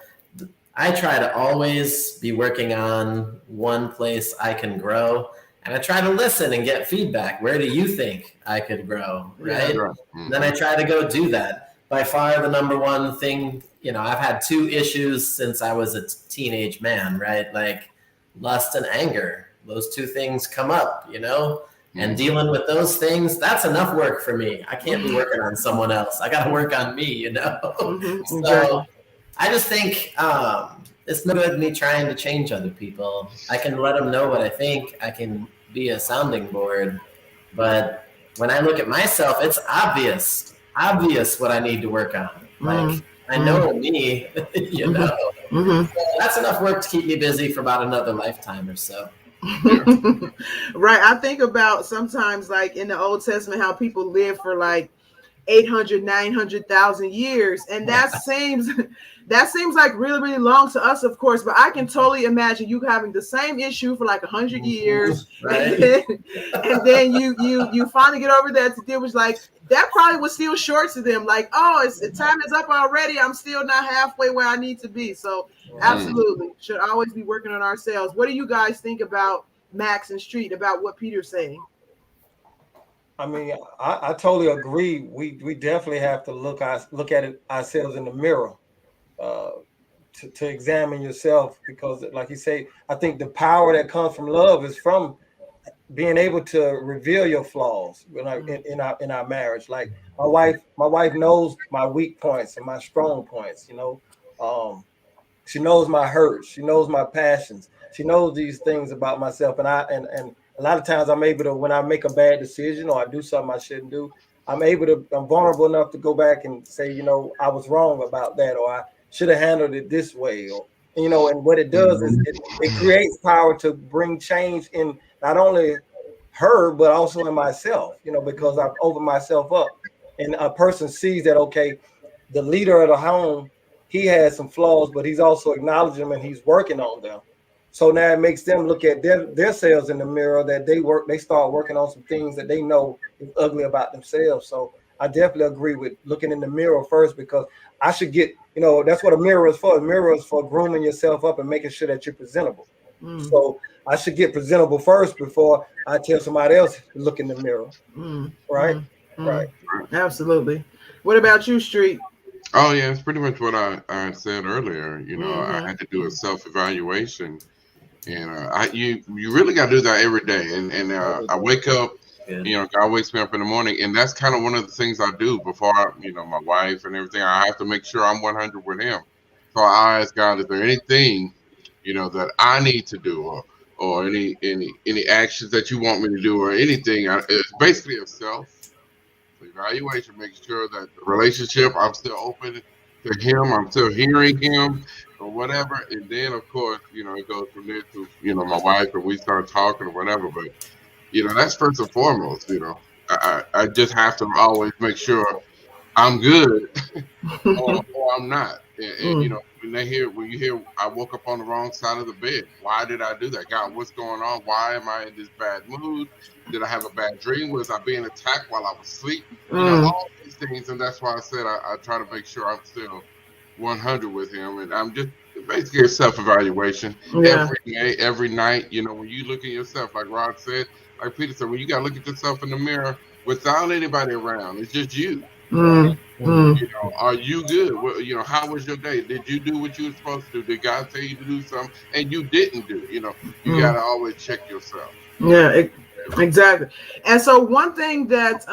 [SPEAKER 4] I try to always be working on one place I can grow. And I try to listen and get feedback. Where do you think I could grow, right? And then I try to go do that. By far the number one thing, you know, I've had 2 issues since I was a teenage man, right? Like lust and anger. Those 2 things come up, you know? And dealing with those things, that's enough work for me. I can't be working on someone else. I got to work on me, you know? So I just think it's no good me trying to change other people. I can let them know what I think. I can be a sounding board. But when I look at myself, it's obvious what I need to work on. Like, I know me, you know. So that's enough work to keep me busy for about another lifetime or so.
[SPEAKER 1] Right. I think about sometimes like in the Old Testament how people live for like 800, 900,000 years, and that seems like really really long to us, of course, but I can totally imagine you having the same issue for like 100 years,
[SPEAKER 4] right?
[SPEAKER 1] and then you finally get over that to deal with, like, that probably was still short to them, like, oh, time is up already, I'm still not halfway where I need to be. So absolutely should always be working on ourselves. What do you guys think about Max and Street, about what Peter's saying?
[SPEAKER 2] I mean, I totally agree. We definitely have to look at it ourselves in the mirror, uh, to examine yourself, because, like you say, I think the power that comes from love is from being able to reveal your flaws, like in our marriage. Like my wife knows my weak points and my strong points. She knows my hurts. She knows my passions. She knows these things about myself. And a lot of times I'm able to, when I make a bad decision or I do something I shouldn't do, I'm vulnerable enough to go back and say, I was wrong about that, or I should have handled it this way. Or, and what it does is it creates power to bring change in not only her, but also in myself, because I've opened myself up. And a person sees that, okay, the leader of the home, he has some flaws, but he's also acknowledging them and he's working on them. So now it makes them look at themselves in the mirror, that they start working on some things that they know is ugly about themselves. So I definitely agree with looking in the mirror first, because I should get, that's what a mirror is for. A mirror is for grooming yourself up and making sure that you're presentable. So I should get presentable first before I tell somebody else to look in the mirror. Right? Right.
[SPEAKER 1] Absolutely. What about you, Street?
[SPEAKER 3] Oh yeah, it's pretty much what I said earlier. I had to do a self-evaluation, and you really got to do that every day. And I wake up, God wakes me up in the morning, and that's kind of one of the things I do before my wife and everything. I have to make sure I'm 100 with him. So I ask God, is there anything that I need to do, or any actions that you want me to do, or anything? It's basically a evaluation, make sure that the relationship, I'm still open to him, I'm still hearing him, or whatever. And then, of course, it goes from there to, my wife, and we start talking or whatever. But, that's first and foremost. I just have to always make sure I'm good or I'm not. And when you hear I woke up on the wrong side of the bed, why did I do that? God, what's going on? Why am I in this bad mood? Did I have a bad dream? Was I being attacked while I was asleep? All these things. And that's why I said I try to make sure I'm still 100 with him. And I'm just basically a self-evaluation every day, every night. When you look at yourself, like Rod said, like Peter said, when you got to look at yourself in the mirror without anybody around, it's just you. Are you good? How was your day? Did you do what you were supposed to do? Did God tell you to do something and you didn't do? You got to always check yourself.
[SPEAKER 1] Yeah, exactly. And so one thing that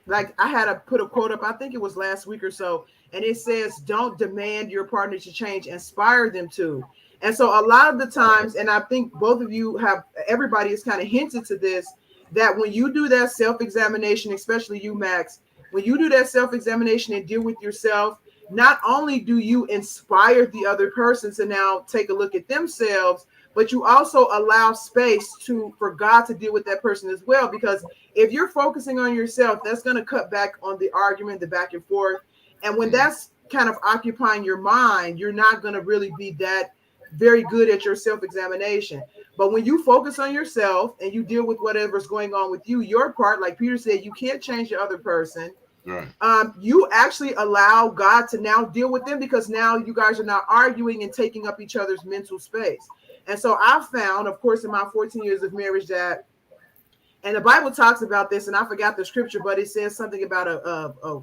[SPEAKER 1] like I had to put a quote up, I think it was last week or so, and it says, don't demand your partner to change, inspire them to. And so a lot of the times, and I think both of you everybody has kind of hinted to this, that when you do that self-examination, especially you, Max, when you do that self-examination and deal with yourself, not only do you inspire the other person to now take a look at themselves, but you also allow space for God to deal with that person as well. Because if you're focusing on yourself, that's going to cut back on the argument, the back and forth. And when that's kind of occupying your mind, you're not going to really be that very good at your self-examination. But when you focus on yourself and you deal with whatever's going on with you, your part, like Peter said, you can't change the other person.
[SPEAKER 3] Right.
[SPEAKER 1] You actually allow God to now deal with them, because now you guys are not arguing and taking up each other's mental space. And so I found, of course, in my 14 years of marriage that, and the Bible talks about this, and I forgot the scripture, but it says something about a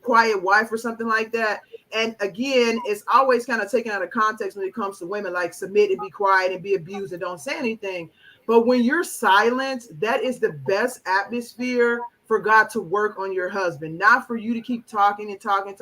[SPEAKER 1] quiet wife or something like that. And again, it's always kind of taken out of context when it comes to women, like submit and be quiet and be abused and don't say anything. But when you're silent, that is the best atmosphere for God to work on your husband, not for you to keep talking and talking.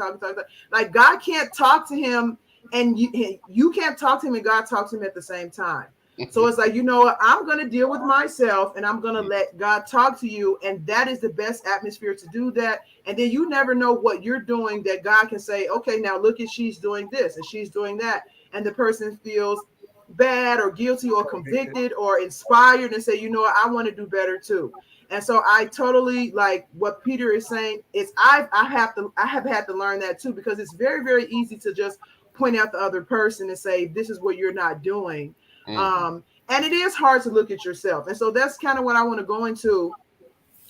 [SPEAKER 1] Like God can't talk to him and you can't talk to him and God talks to him at the same time. So it's like, I'm going to deal with myself and I'm going to let God talk to you. And that is the best atmosphere to do that. And then you never know what you're doing that God can say, okay, now look at, she's doing this and she's doing that. And the person feels bad or guilty or convicted or inspired and say, you know what, I want to do better too. And so I totally like what Peter is saying. Is I have had to learn that too, because it's very, very easy to just point out the other person and say, this is what you're not doing. And it is hard to look at yourself. And so that's kind of what I want to go into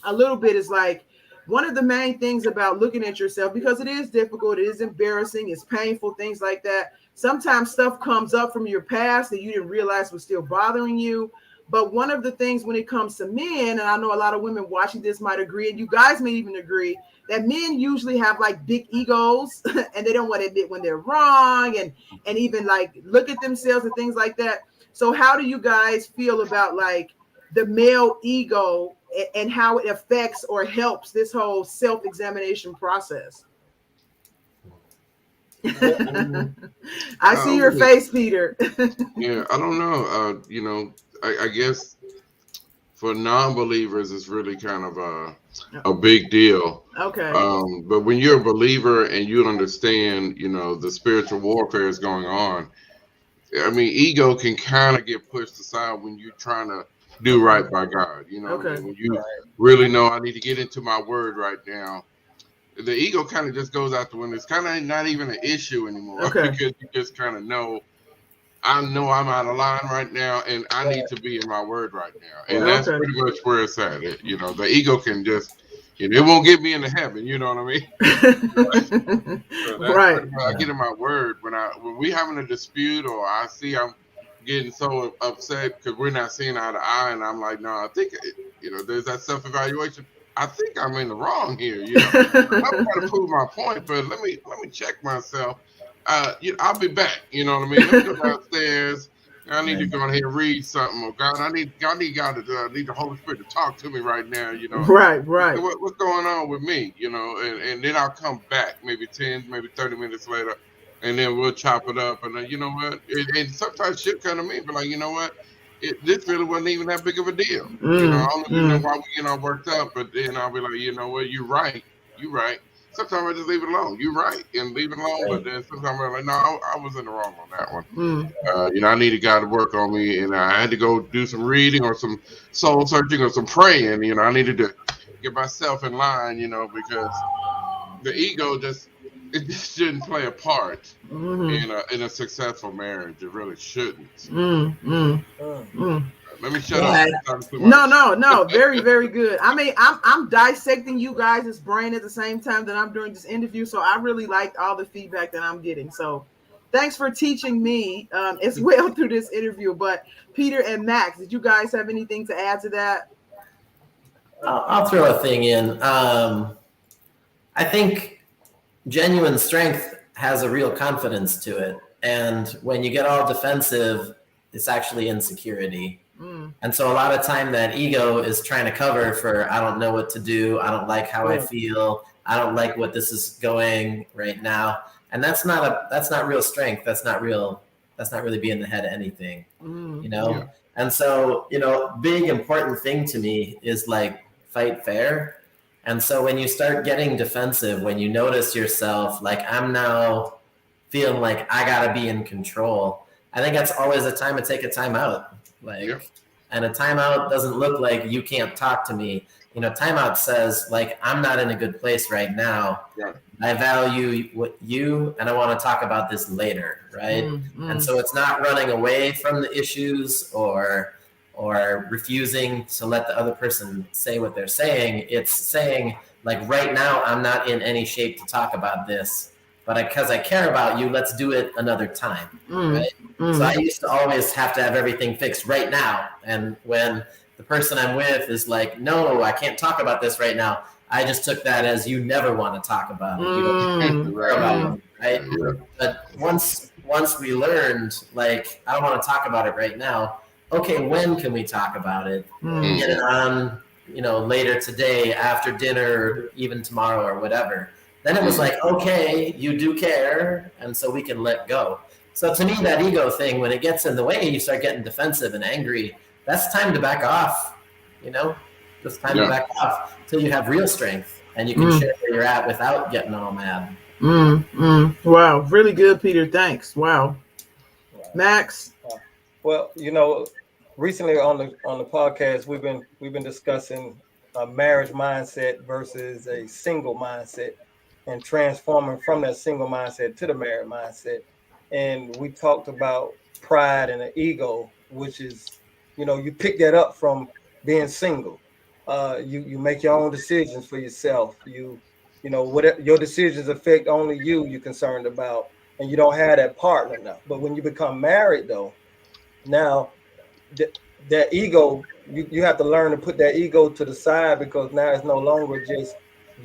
[SPEAKER 1] a little bit, is like one of the main things about looking at yourself, because it is difficult, it is embarrassing, it's painful, things like that. Sometimes stuff comes up from your past that you didn't realize was still bothering you. But one of the things when it comes to men, and I know a lot of women watching this might agree, and you guys may even agree, that men usually have like big egos and they don't want to admit when they're wrong and even like look at themselves and things like that. So how do you guys feel about like the male ego and how it affects or helps this whole self-examination process? I see your face, Peter.
[SPEAKER 3] Yeah, I don't know. You know, I guess for non-believers, it's really kind of a big deal.
[SPEAKER 1] Okay.
[SPEAKER 3] But when you're a believer and you understand, you know, the spiritual warfare is going on, I mean, ego can kind of get pushed aside when you're trying to do right by God. You know,
[SPEAKER 1] Okay.
[SPEAKER 3] when you really know I need to get into my word right now, the ego kind of just goes out the window. It's kind of not even an issue anymore, because you just kind of know, I know I'm out of line right now, and I need to be in my word right now. And that's pretty much where it's at. You know, the ego can just, you know, it won't get me into heaven. You know what I mean? So
[SPEAKER 1] Right.
[SPEAKER 3] I get in my word when we having a dispute, or I see I'm getting so upset because we're not seeing eye to eye, and I'm like, no, I think, you know, there's that self-evaluation. I think I'm in the wrong here. You know, I'm trying to prove my point, but let me check myself. You know, I'll be back. You know what I mean? Let me go downstairs. I need to go ahead and read something. Or God, I need God to need the Holy Spirit to talk to me right now. You know,
[SPEAKER 1] right.
[SPEAKER 3] What's going on with me? You know, and then I'll come back maybe 10, maybe 30 minutes later, and then we'll chop it up. And you know what? And sometimes shit come to me, but like, you know what? This really wasn't even that big of a deal. You know, I don't even know why we get all worked up, but then I'll be like, you know what? You're right. Sometimes I just leave it alone. You're right, and leave it alone. But then sometimes I'm like, no, I was in the wrong on that one. You know, I needed God to work on me, and I had to go do some reading or some soul searching or some praying. You know, I needed to get myself in line. You know, because the ego just shouldn't play a part in a successful marriage. It really shouldn't. Let me shut up.
[SPEAKER 1] No. Very, very good. I mean, I'm dissecting you guys' brain at the same time that I'm doing this interview. So I really liked all the feedback that I'm getting. So thanks for teaching me as well through this interview. But Peter and Max, did you guys have anything to add to that?
[SPEAKER 4] I'll throw a thing in. I think genuine strength has a real confidence to it. And when you get all defensive, it's actually insecurity. And so a lot of time that ego is trying to cover for, I don't know what to do. I don't like how I feel. I don't like what this is going right now. And that's not real strength. That's not really being the head of anything, you know? Yeah. And so, you know, big important thing to me is like fight fair. And so when you start getting defensive, when you notice yourself, like I'm now feeling like I gotta be in control, I think that's always a time to take a timeout. And a timeout doesn't look like you can't talk to me. You know, timeout says like, I'm not in a good place right now. Yeah. I value what you, and I want to talk about this later. Right. And so it's not running away from the issues or refusing to let the other person say what they're saying. It's saying like, right now, I'm not in any shape to talk about this, but because I care about you, let's do it another time. Right. So I used to always have to have everything fixed right now. And when the person I'm with is like, no, I can't talk about this right now, I just took that as you never want to talk about it. You don't care about it, right? But once we learned, like, I don't want to talk about it right now. Okay, when can we talk about it? Get it on, you know, later today, after dinner, or even tomorrow or whatever. Then it was like, okay, you do care, and so we can let go. So to me, that ego thing, when it gets in the way, you start getting defensive and angry. That's time to back off, you know? Just time to back off until you have real strength and you can share where you're at without getting all mad.
[SPEAKER 1] Wow, really good, Peter. Thanks. Wow. Max?
[SPEAKER 2] Well, recently on the podcast, we've been discussing a marriage mindset versus a single mindset, and transforming from that single mindset to the married mindset. And we talked about pride and the ego, which is, you pick that up from being single. You make your own decisions for yourself. Whatever your decisions affect only you. You're concerned about, and you don't have that partner now. But when you become married, though, now that ego, you have to learn to put that ego to the side, because now it's no longer just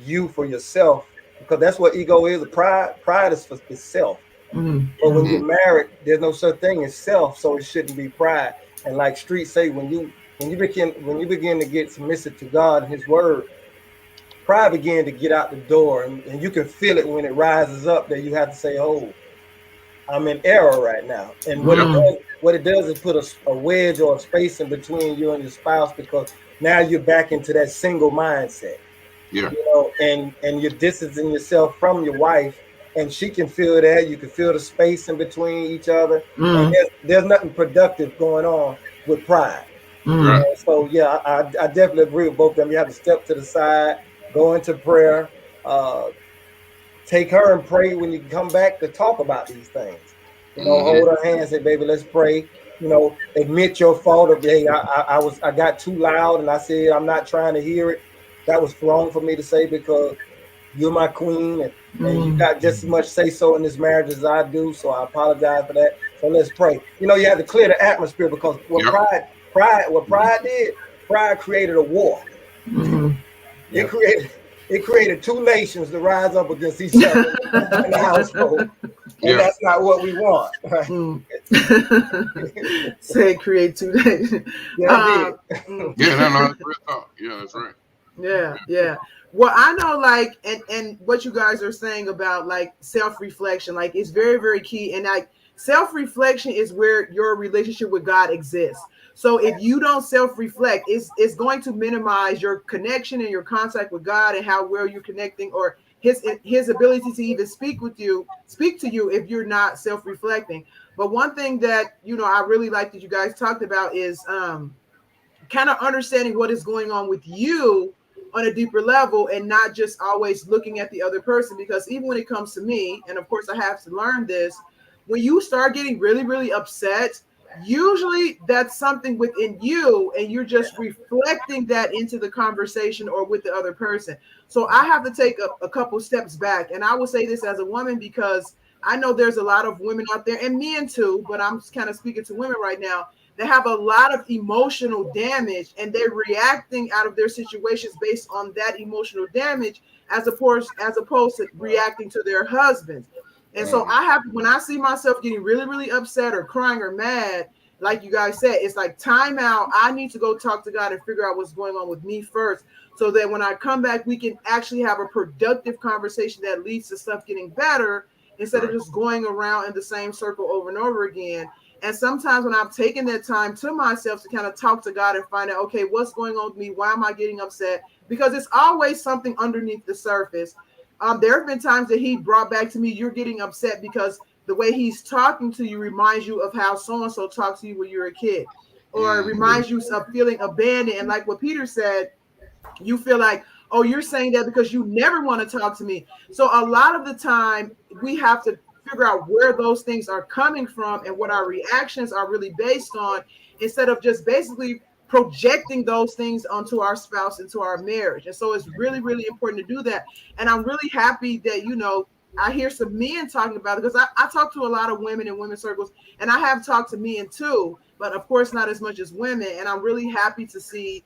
[SPEAKER 2] you for yourself, because that's what ego is. Pride is for itself. But when you're married, there's no such thing as self, so it shouldn't be pride. And like Street say, when you begin to get submissive to God and His Word, pride begin to get out the door, and you can feel it when it rises up. That you have to say, "Oh, I'm in error right now." And what it does is put a wedge or a space in between you and your spouse, because now you're back into that single mindset.
[SPEAKER 3] Yeah.
[SPEAKER 2] And you're distancing yourself from your wife, and she can feel that. You can feel the space in between each other. And there's nothing productive going on with pride. So yeah, I definitely agree with both of them. You have to step to the side, go into prayer, take her and pray when you come back to talk about these things. Hold her hand, say, "Baby, let's pray." Admit your fault of, "Hey, I got too loud and I said I'm not trying to hear it. That was wrong for me to say, because you're my queen, and you got just as much say so in this marriage as I do. So I apologize for that. So let's pray." You have to clear the atmosphere, because what pride did, pride created a war. It created two nations to rise up against each other in the household. And that's not what we want. Right?
[SPEAKER 1] Say create two days.
[SPEAKER 3] No, that's real talk. Yeah, that's right.
[SPEAKER 1] Yeah. Well, I know, like, and what you guys are saying about, like, self-reflection, like, it's very, very key. And, like, self-reflection is where your relationship with God exists. So if you don't self-reflect, it's going to minimize your connection and your contact with God, and how well you're connecting, or his ability to even speak to you if you're not self-reflecting. But one thing that I really like that you guys talked about is kind of understanding what is going on with you on a deeper level, and not just always looking at the other person. Because even when it comes to me, and of course I have to learn this, when you start getting really, really upset, usually that's something within you, and you're just reflecting that into the conversation or with the other person. So I have to take a couple steps back. And I will say this as a woman, because I know there's a lot of women out there, and men too, but I'm kind of speaking to women right now, they have a lot of emotional damage, and they're reacting out of their situations based on that emotional damage, as opposed to reacting to their husbands. And so when I see myself getting really, really upset or crying or mad, like you guys said, it's like, time out. I need to go talk to God and figure out what's going on with me first, so that when I come back, we can actually have a productive conversation that leads to stuff getting better, instead of just going around in the same circle over and over again. And sometimes when I've taken that time to myself to kind of talk to God and find out, okay, what's going on with me? Why am I getting upset? Because it's always something underneath the surface. There have been times that He brought back to me, you're getting upset because the way He's talking to you reminds you of how so-and-so talked to you when you were a kid, or reminds you of feeling abandoned. And like what Peter said, you feel like, oh, you're saying that because you never want to talk to me. So a lot of the time we have to figure out where those things are coming from and what our reactions are really based on, instead of just basically projecting those things onto our spouse, into our marriage. And so it's really, really important to do that. And I'm really happy that, I hear some men talking about it, because I talk to a lot of women in women's circles, and I have talked to men too, but of course not as much as women. And I'm really happy to see,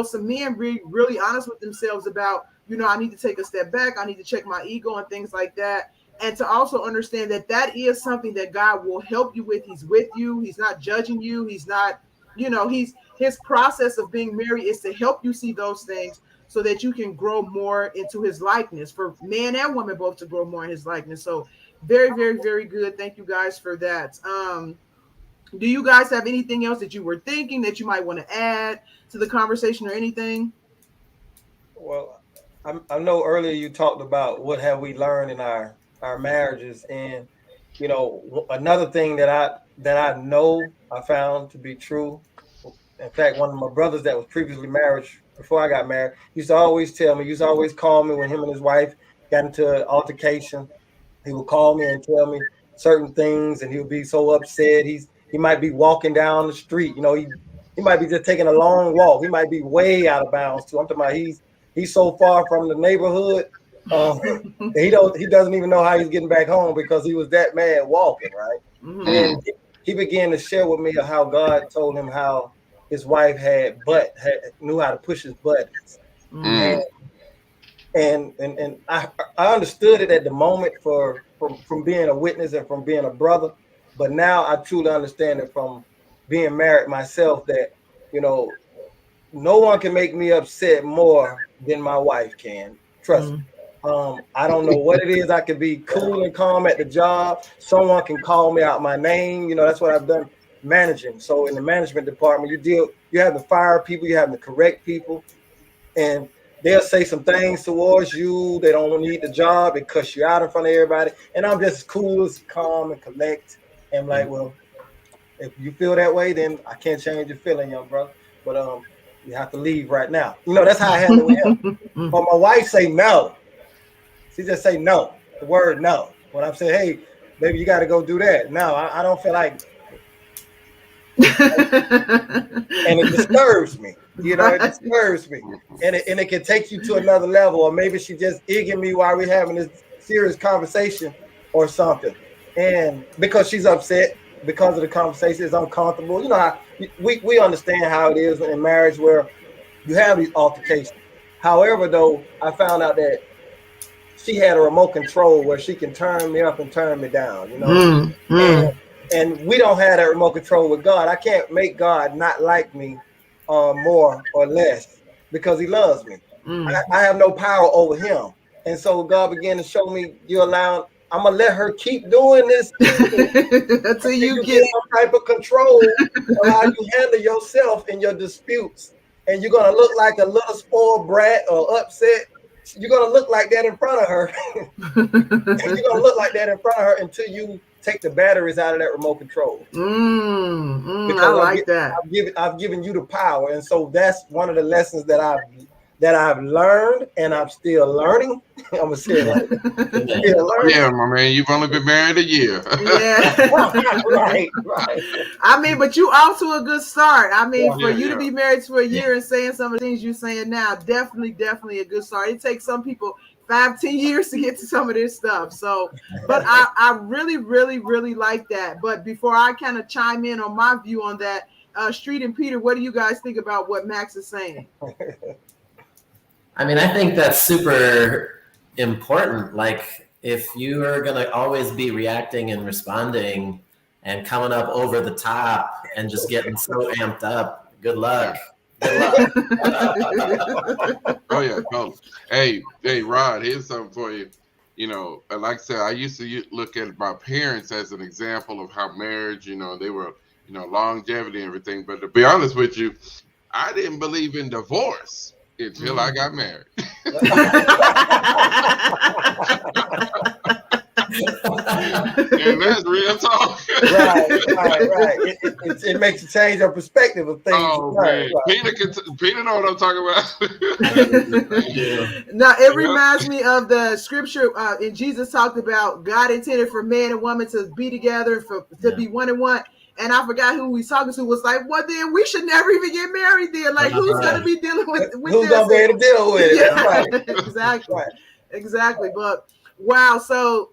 [SPEAKER 1] some men really honest with themselves about, I need to take a step back. I need to check my ego and things like that. And to also understand that that is something that God will help you with. He's with you. He's not judging you. He's not, his process of being married is to help you see those things, so that you can grow more into His likeness, for man and woman both to grow more in His likeness. So very, very, very good. Thank you guys for that. Do you guys have anything else that you were thinking that you might want to add to the conversation, or anything?
[SPEAKER 2] Well, I know earlier you talked about what have we learned in our marriages, and you know, another thing that I know I found to be true. In fact, one of my brothers that was previously married before I got married used to always tell me, used to always call me when him and his wife got into an altercation. He would call me and tell me certain things, and he would be so upset. He might be walking down the street, you know, he might be just taking a long walk. He might be way out of bounds too. I'm talking about he's so far from the neighborhood. He doesn't even know how he's getting back home because he was that mad walking, right?
[SPEAKER 1] Mm-hmm.
[SPEAKER 2] And he began to share with me how God told him how his wife knew how to push his buttons.
[SPEAKER 1] Mm-hmm.
[SPEAKER 2] And I understood it at the moment from being a witness and from being a brother, but now I truly understand it from being married myself that, you know, no one can make me upset more than my wife can. Trust me. I don't know what it is. I can be cool and calm at the job. Someone can call me out my name. You know, that's what I've done managing. So in the management department, you have to fire people, you have to correct people, and they'll say some things towards you. They don't need the job and cuss you out in front of everybody. And I'm just cool, as calm and collect. And like, well, if you feel that way, then I can't change your feeling, young brother. But you have to leave right now. You know, that's how I handle with him. But my wife say no. She just say no. The word no. When I'm saying, hey, baby, you got to go do that. No, I don't feel like. And it disturbs me. You know, it disturbs me. And it can take you to another level. Or maybe she just egging me while we're having this serious conversation or something. And because she's upset because of the conversation, it's uncomfortable. You know, we understand how it is in marriage where you have these altercations. However, though, I found out that she had a remote control where she can turn me up and turn me down, you know. And we don't have that remote control with God. I can't make God not like me more or less because he loves me. I have no power over him. And so God began to show me, I'm going to let her keep doing this
[SPEAKER 1] until you get
[SPEAKER 2] some type of control of how you handle yourself in your disputes. And you're going to look like a little spoiled brat or upset. You're going to look like that in front of her. And you're going to look like that in front of her until you take the batteries out of that remote control.
[SPEAKER 1] I like that.
[SPEAKER 2] I've given you the power. And so that's one of the lessons that I've learned and I'm still learning. I'm going to say it. Still learning.
[SPEAKER 3] Yeah, my man, you've only been married a year.
[SPEAKER 1] Yeah.
[SPEAKER 2] Right.
[SPEAKER 1] I mean, but you off to a good start. I mean, for you to be married for a year and saying some of the things you're saying now, definitely a good start. It takes some people 5-10 years to get to some of this stuff. So, but I really like that. But before I kind of chime in on my view on that, Street and Peter, what do you guys think about what Max is saying?
[SPEAKER 4] I mean, I think that's super important. Like, if you are going to always be reacting and responding and coming up over the top and just getting so amped up, good luck. Good luck.
[SPEAKER 3] Oh, yeah. No. Hey, Rod, here's something for you. You know, like I said, I used to look at my parents as an example of how marriage, you know, they were, you know, longevity and everything. But to be honest with you, I didn't believe in divorce until I got married. And that's real talk.
[SPEAKER 2] Right. It makes you change your perspective of things.
[SPEAKER 3] Oh, man. Peter know what I'm talking about.
[SPEAKER 1] Now, it reminds me of the scripture and Jesus talked about God intended for man and woman to be together, to be one and one. And I forgot who he's talking to was like, well, then we should never even get married then. Like, who's going to be dealing with
[SPEAKER 2] who's going to be able to deal with it?
[SPEAKER 1] Yeah,
[SPEAKER 2] right.
[SPEAKER 1] Exactly.
[SPEAKER 2] Right.
[SPEAKER 1] Exactly. But, wow. So,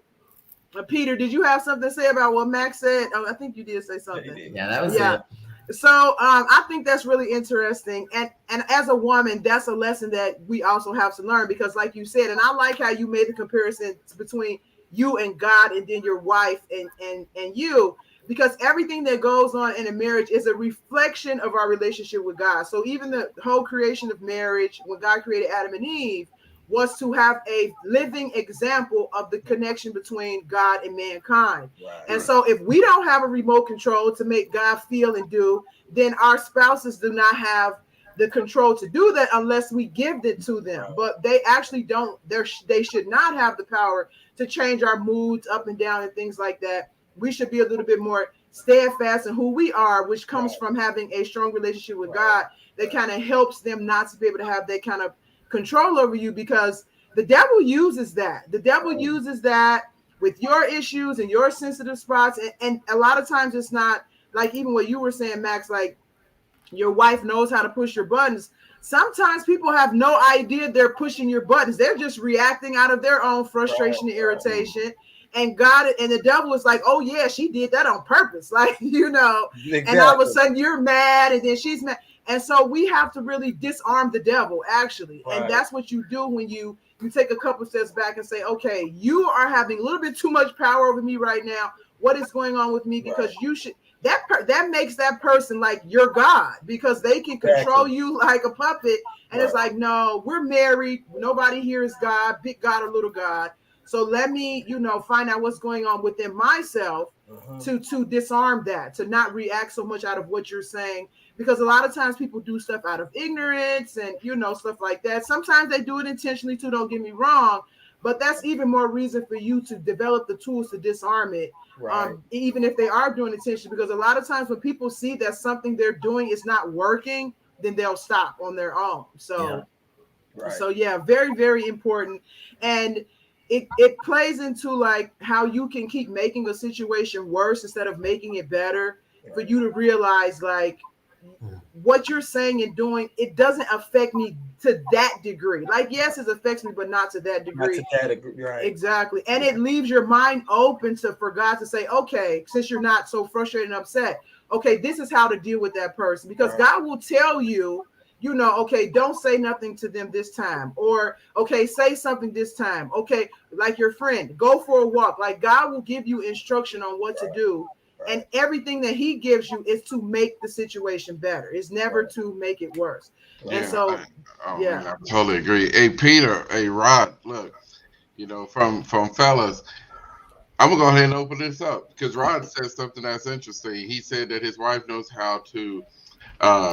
[SPEAKER 1] Peter, did you have something to say about what Max said? Oh, I think you did say something.
[SPEAKER 4] Yeah, that was it.
[SPEAKER 1] So I think that's really interesting. And as a woman, that's a lesson that we also have to learn because like you said, and I like how you made the comparison between you and God and then your wife and you, because everything that goes on in a marriage is a reflection of our relationship with God. So even the whole creation of marriage, when God created Adam and Eve, was to have a living example of the connection between God and mankind. Right. And so if we don't have a remote control to make God feel and do, then our spouses do not have the control to do that unless we give it to them. Right. But they actually don't, they should not have the power to change our moods up and down and things like that. we should be a little bit more steadfast in who we are, which comes from having a strong relationship with God. That kind of helps them not to be able to have that kind of control over you, because the devil uses that. The devil uses that with your issues and your sensitive spots. And a lot of times it's not like even what you were saying, Max, like your wife knows how to push your buttons. Sometimes people have no idea they're pushing your buttons. They're just reacting out of their own frustration and irritation. And God and the devil is like, oh yeah, she did that on purpose. Like, you know, and all of a sudden you're mad and then she's mad. And so we have to really disarm the devil, actually. And that's what you do when you take a couple steps back and say, okay, you are having a little bit too much power over me right now. What is going on with me? Because you should, that makes that person like your God, because they can control you like a puppet. And it's like, no, we're married. Nobody here is God, big God or little God. So let me, you know, find out what's going on within myself to disarm that, to not react so much out of what you're saying. Because a lot of times people do stuff out of ignorance and, you know, stuff like that. Sometimes they do it intentionally too, don't get me wrong. But that's even more reason for you to develop the tools to disarm it, even if they are doing intentionally. Because a lot of times when people see that something they're doing is not working, then they'll stop on their own. So, very, very important. And it plays into like how you can keep making a situation worse instead of making it better, for you to realize like what you're saying and doing, it doesn't affect me to that degree. Like, yes, it affects me, but not to that degree.
[SPEAKER 2] Not to that degree, right.
[SPEAKER 1] Exactly. And it leaves your mind open for God to say, okay, since you're not so frustrated and upset, okay, this is how to deal with that person. Because God will tell you, you know, okay, don't say nothing to them this time. Or, okay, say something this time. Okay, like your friend, go for a walk. Like, God will give you instruction on what to do. And everything that he gives you is to make the situation better. It's never to make it worse. And so,
[SPEAKER 3] man, I totally agree. Hey, Peter, hey, Rod, look, you know, from fellas, I'm going to go ahead and open this up, because Rod said something that's interesting. He said that his wife knows how to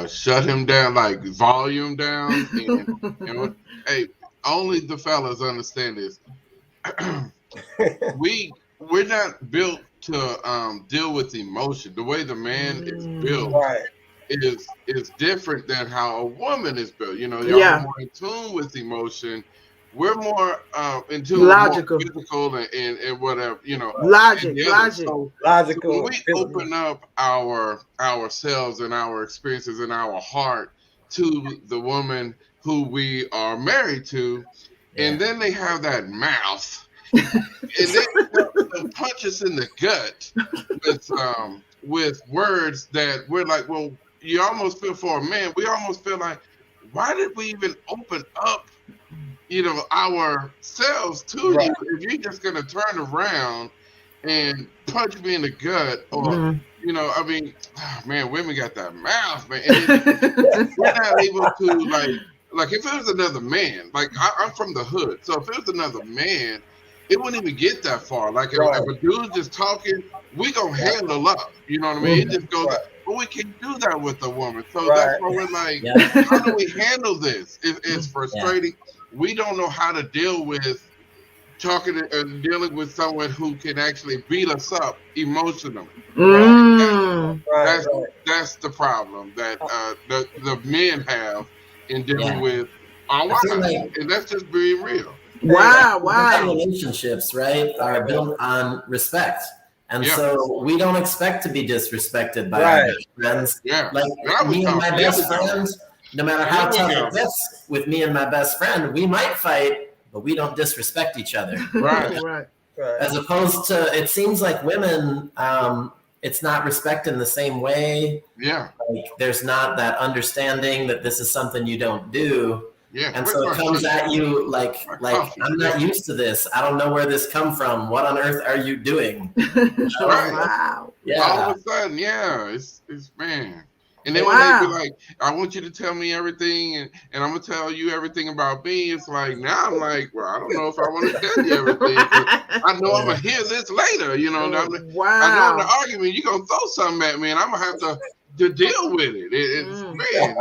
[SPEAKER 3] shut him down, like volume down. And hey, only the fellas understand this. We're not built to deal with emotion. The way the man is built is different than how a woman is built. You know, y'all are more in tune with emotion. We're more in tune
[SPEAKER 1] logical,
[SPEAKER 3] with physical and whatever, you know.
[SPEAKER 1] Logical.
[SPEAKER 3] So when we open up ourselves and our experiences and our heart to the woman who we are married to, and then they have that mouth. And they punch us in the gut with words that we're like, well, you almost feel for a man. We almost feel like, why did we even open up, you know, ourselves to you if you're just gonna turn around and punch me in the gut? Or you know, I mean, man, women got that mouth, man. And we're not able to like if it was another man, like I'm from the hood, so if it was another man, it wouldn't even get that far. Like if a dude's just talking, we gonna handle up. You know what I mean? It just goes, but we can't do that with a woman. So that's why we're like, how do we handle this? It's frustrating. We don't know how to deal with talking and dealing with someone who can actually beat us up emotionally. That's the problem that the men have in dealing with our wives, and that's just being real.
[SPEAKER 1] Wow.
[SPEAKER 4] Relationships, right, are built on respect. And so we don't expect to be disrespected by our best friends. Like me and my best friend, no matter how tough it gets with me and my best friend, we might fight, but we don't disrespect each other.
[SPEAKER 1] Right.
[SPEAKER 4] As opposed to, it seems like women, it's not respect in the same way. Like there's not that understanding that this is something you don't do. And so it comes at you like I'm not used to this. I don't know where this come from. What on earth are you doing?
[SPEAKER 1] Wow.
[SPEAKER 3] All of a sudden, it's man. And then when they be like, I want you to tell me everything, and I'm gonna tell you everything about me, it's like now I'm like, well, I don't know if I want to tell you everything. I know I'm gonna hear this later, you know. I know in the argument you're gonna throw something at me, and I'm gonna have to deal with it. It's man.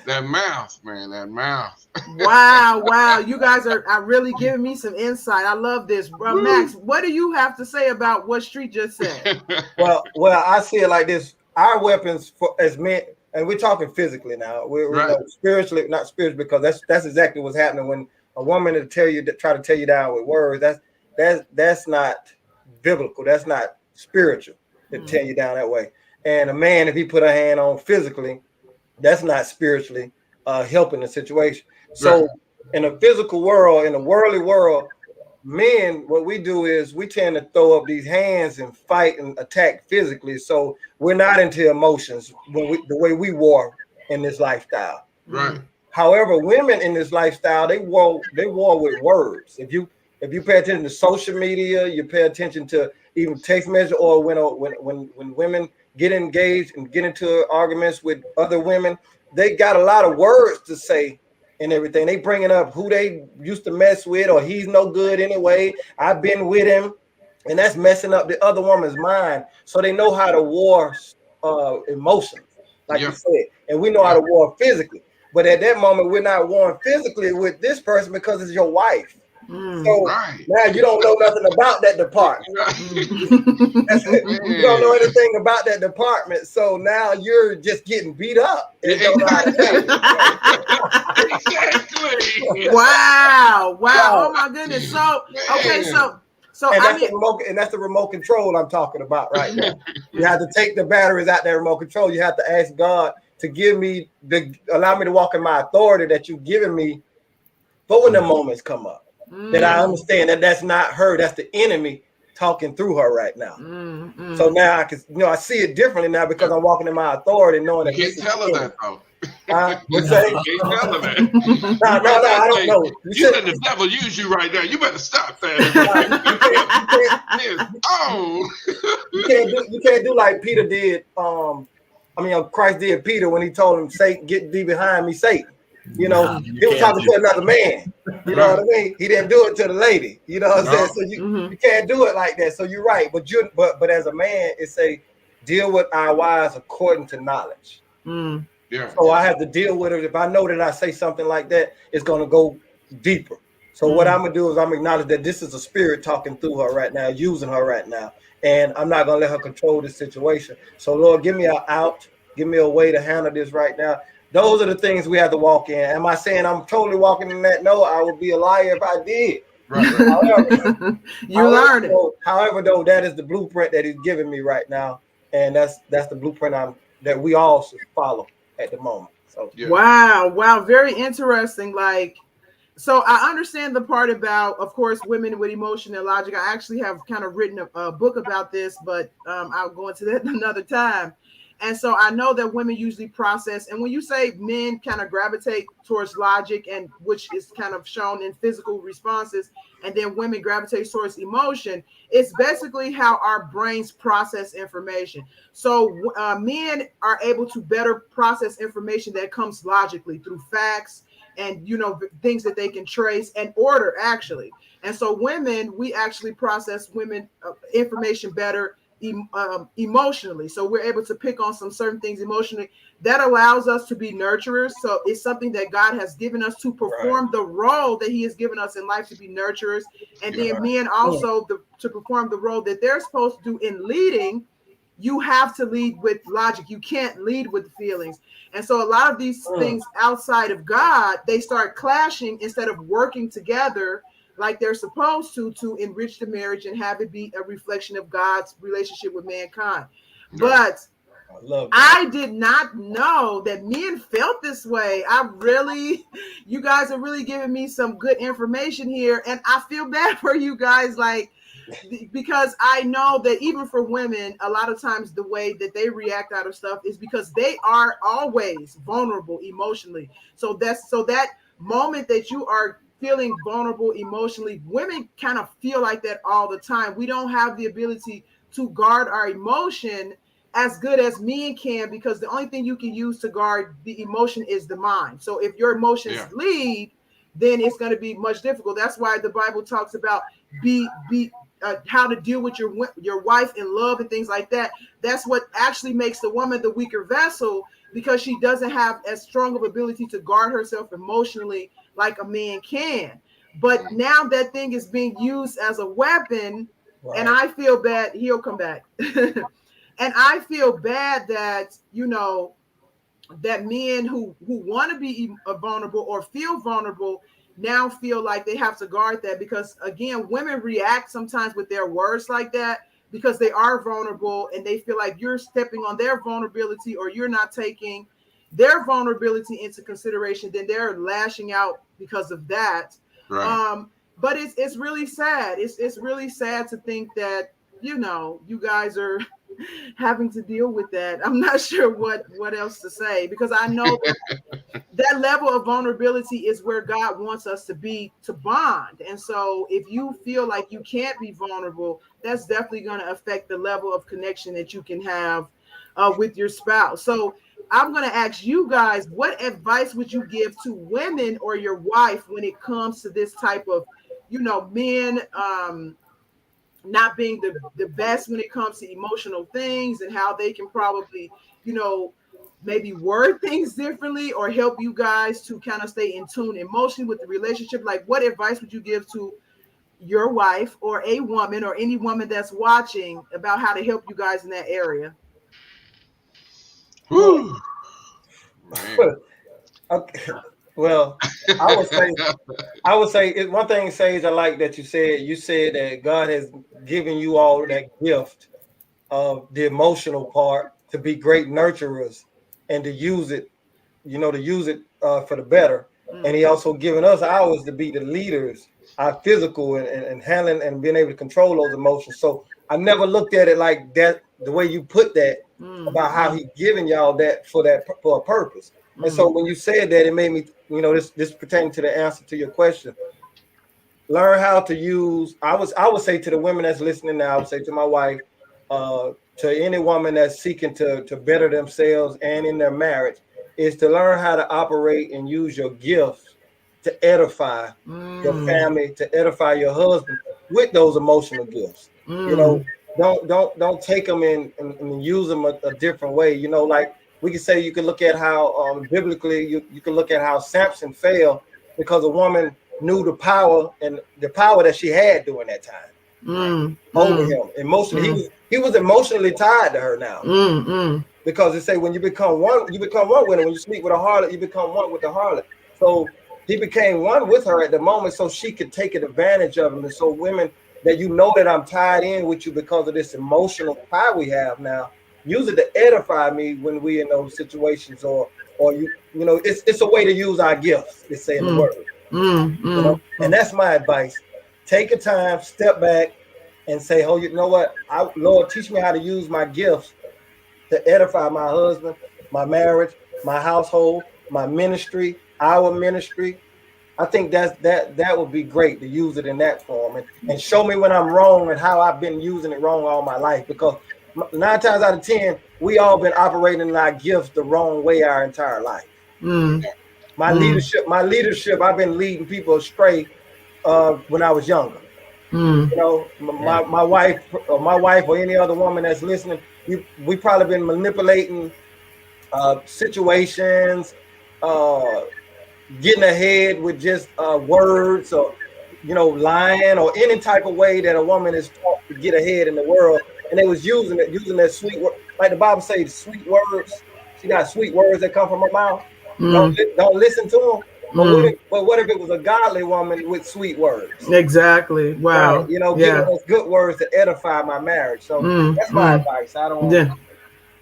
[SPEAKER 3] That mouth, man, that mouth.
[SPEAKER 1] Wow. You guys are really giving me some insight. I love this. Max, what do you have to say about what Street just said?
[SPEAKER 2] Well, I see it like this. Our weapons as men, and we're talking physically now. We're
[SPEAKER 3] Right.
[SPEAKER 2] Spiritually, not spiritually, because that's exactly what's happening when a woman try to tell you down with words. That's not biblical. That's not spiritual to tear you down that way. And a man, if he put a hand on physically, that's not spiritually helping the situation. So
[SPEAKER 3] Right.
[SPEAKER 2] in the physical world, in the worldly world, men, what we do is we tend to throw up these hands and fight and attack physically. So we're not into emotions the way we war in this lifestyle.
[SPEAKER 3] Right.
[SPEAKER 2] However, women in this lifestyle, they war with words. If you pay attention to social media, you pay attention to even text message, or when women get engaged and get into arguments with other women, they got a lot of words to say and everything. They bringing up who they used to mess with, or he's no good anyway. I've been with him, and that's messing up the other woman's mind. So they know how to war emotions, like you said, and we know how to war physically. But at that moment, we're not warring physically with this person because it's your wife. So now you don't know nothing about that department. You don't know anything about that department. So now you're just getting beat up.
[SPEAKER 3] Exactly.
[SPEAKER 1] Wow. Oh my goodness. So okay, so
[SPEAKER 2] and that's the remote control I'm talking about right now. You have to take the batteries out that remote control. You have to ask God to allow me to walk in my authority that you've given me for when the moments come up. That I understand that's not her, that's the enemy talking through her right now. So now I can, I see it differently now because I'm walking in my authority, knowing that.
[SPEAKER 3] You can't tell her that though.
[SPEAKER 2] What's that?
[SPEAKER 3] You can't tell her that.
[SPEAKER 2] No, I don't know.
[SPEAKER 3] You let the devil use you right now. You better stop that.
[SPEAKER 2] You can't do like Peter did. Christ did Peter when he told him, "Satan, get thee behind me, Satan." He was talking to another man. You know what I mean? He didn't do it to the lady. You know what I'm saying? So you can't do it like that. So you're right. But as a man, it say, deal with our wives according to knowledge. So I have to deal with it. If I know that I say something like that, it's going to go deeper. So what I'm going to do is I'm acknowledge that this is a spirit talking through her right now, using her right now. And I'm not going to let her control this situation. So Lord, give me an out. Give me a way to handle this right now. Those are the things we have to walk in. Am I saying I'm totally walking in that? No, I would be a liar if I did. However,
[SPEAKER 1] learn it.
[SPEAKER 2] However, though, that is the blueprint that he's giving me right now. And that's the blueprint that we all should follow at the moment. So
[SPEAKER 1] Wow. Very interesting. So I understand the part about, of course, women with emotion and logic. I actually have kind of written a book about this, but I'll go into that another time. And so I know that women usually process, and when you say men kind of gravitate towards logic, and which is kind of shown in physical responses, and then women gravitate towards emotion, it's basically how our brains process information. So men are able to better process information that comes logically through facts and, things that they can trace and order, actually. And so women, we actually process information better emotionally. So we're able to pick on some certain things emotionally. That allows us to be nurturers. So it's something that God has given us to perform the role that he has given us in life, to be nurturers. And then men also to perform the role that they're supposed to do in leading. You have to lead with logic. You can't lead with feelings. And so a lot of these things outside of God, they start clashing instead of working together like they're supposed to enrich the marriage and have it be a reflection of God's relationship with mankind. But I did not know that men felt this way. You guys are really giving me some good information here. And I feel bad for you guys, because I know that even for women, a lot of times the way that they react out of stuff is because they are always vulnerable emotionally. So that moment that you are feeling vulnerable emotionally, women kind of feel like that all the time. We don't have the ability to guard our emotion as good as men can, because the only thing you can use to guard the emotion is the mind. So if your emotions lead, then it's going to be much difficult. That's why the Bible talks about how to deal with your wife in love and things like that. That's what actually makes the woman the weaker vessel, because she doesn't have as strong of ability to guard herself emotionally like a man can. But now that thing is being used as a weapon, and I feel bad. He'll come back. And I feel bad that, you know, that men who want to be vulnerable or feel vulnerable now feel like they have to guard that, because again, women react sometimes with their words like that because they are vulnerable and they feel like you're stepping on their vulnerability or you're not taking their vulnerability into consideration. Then they're lashing out because of that.
[SPEAKER 3] Right.
[SPEAKER 1] But it's really sad. It's really sad to think that, you know, you guys are having to deal with that. I'm not sure what else to say, because I know that level of vulnerability is where God wants us to be, to bond. And so if you feel like you can't be vulnerable, that's definitely going to affect the level of connection that you can have with your spouse. So I'm going to ask you guys, what advice would you give to women or your wife when it comes to this type of, you know, men not being the best when it comes to emotional things, and how they can probably, you know, maybe word things differently or help you guys to kind of stay in tune emotionally with the relationship? Like, what advice would you give to your wife or a woman or any woman that's watching about how to help you guys in that area?
[SPEAKER 3] Whew.
[SPEAKER 2] Okay. Well, I would say one thing, Sage, I like that you said that God has given you all that gift of the emotional part to be great nurturers and to use it, you know, for the better. And he also given us ours to be the leaders, our physical and handling and being able to control those emotions. So I never looked at it like that, the way you put that, about how he giving y'all that for a purpose. And so when you said that, it made me, you know, this pertaining to the answer to your question. Learn how to use. I would say to the women that's listening now, I would say to my wife, to any woman that's seeking to better themselves and in their marriage, is to learn how to operate and use your gifts to edify your family, to edify your husband with those emotional gifts. You know, don't take them and use them a different way. You know, like we can say, you can look at how biblically you can look at how Samson failed because a woman knew the power that she had during that time over him emotionally. He was emotionally tied to her now, because they say when you become one with her. When you sleep with a harlot, you become one with the harlot. So he became one with her at the moment, so she could take advantage of him. And so, women, that you know that I'm tied in with you because of this emotional tie we have now, use it to edify me when we in those situations, or you know, it's a way to use our gifts. It's saying the word. You know? And that's my advice. Take a time, step back, and say, "Oh, you know what? Lord, teach me how to use my gifts to edify my husband, my marriage, my household, my ministry, our ministry." I think that would be great to use it in that form, and show me when I'm wrong and how I've been using it wrong all my life. Because 9 times out of 10, we all been operating in our gifts the wrong way our entire life. My leadership, I've been leading people astray when I was younger. You know, my wife or any other woman that's listening, we probably been manipulating situations, getting ahead with just words, or, you know, lying, or any type of way that a woman is taught to get ahead in the world. And they was using that sweet word, like the Bible says, sweet words. She got sweet words that come from her mouth. Don't listen to them. But what if it was a godly woman with sweet words?
[SPEAKER 1] Exactly. Wow.
[SPEAKER 2] Right. You know, giving us good words to edify my marriage. So that's my advice. I don't.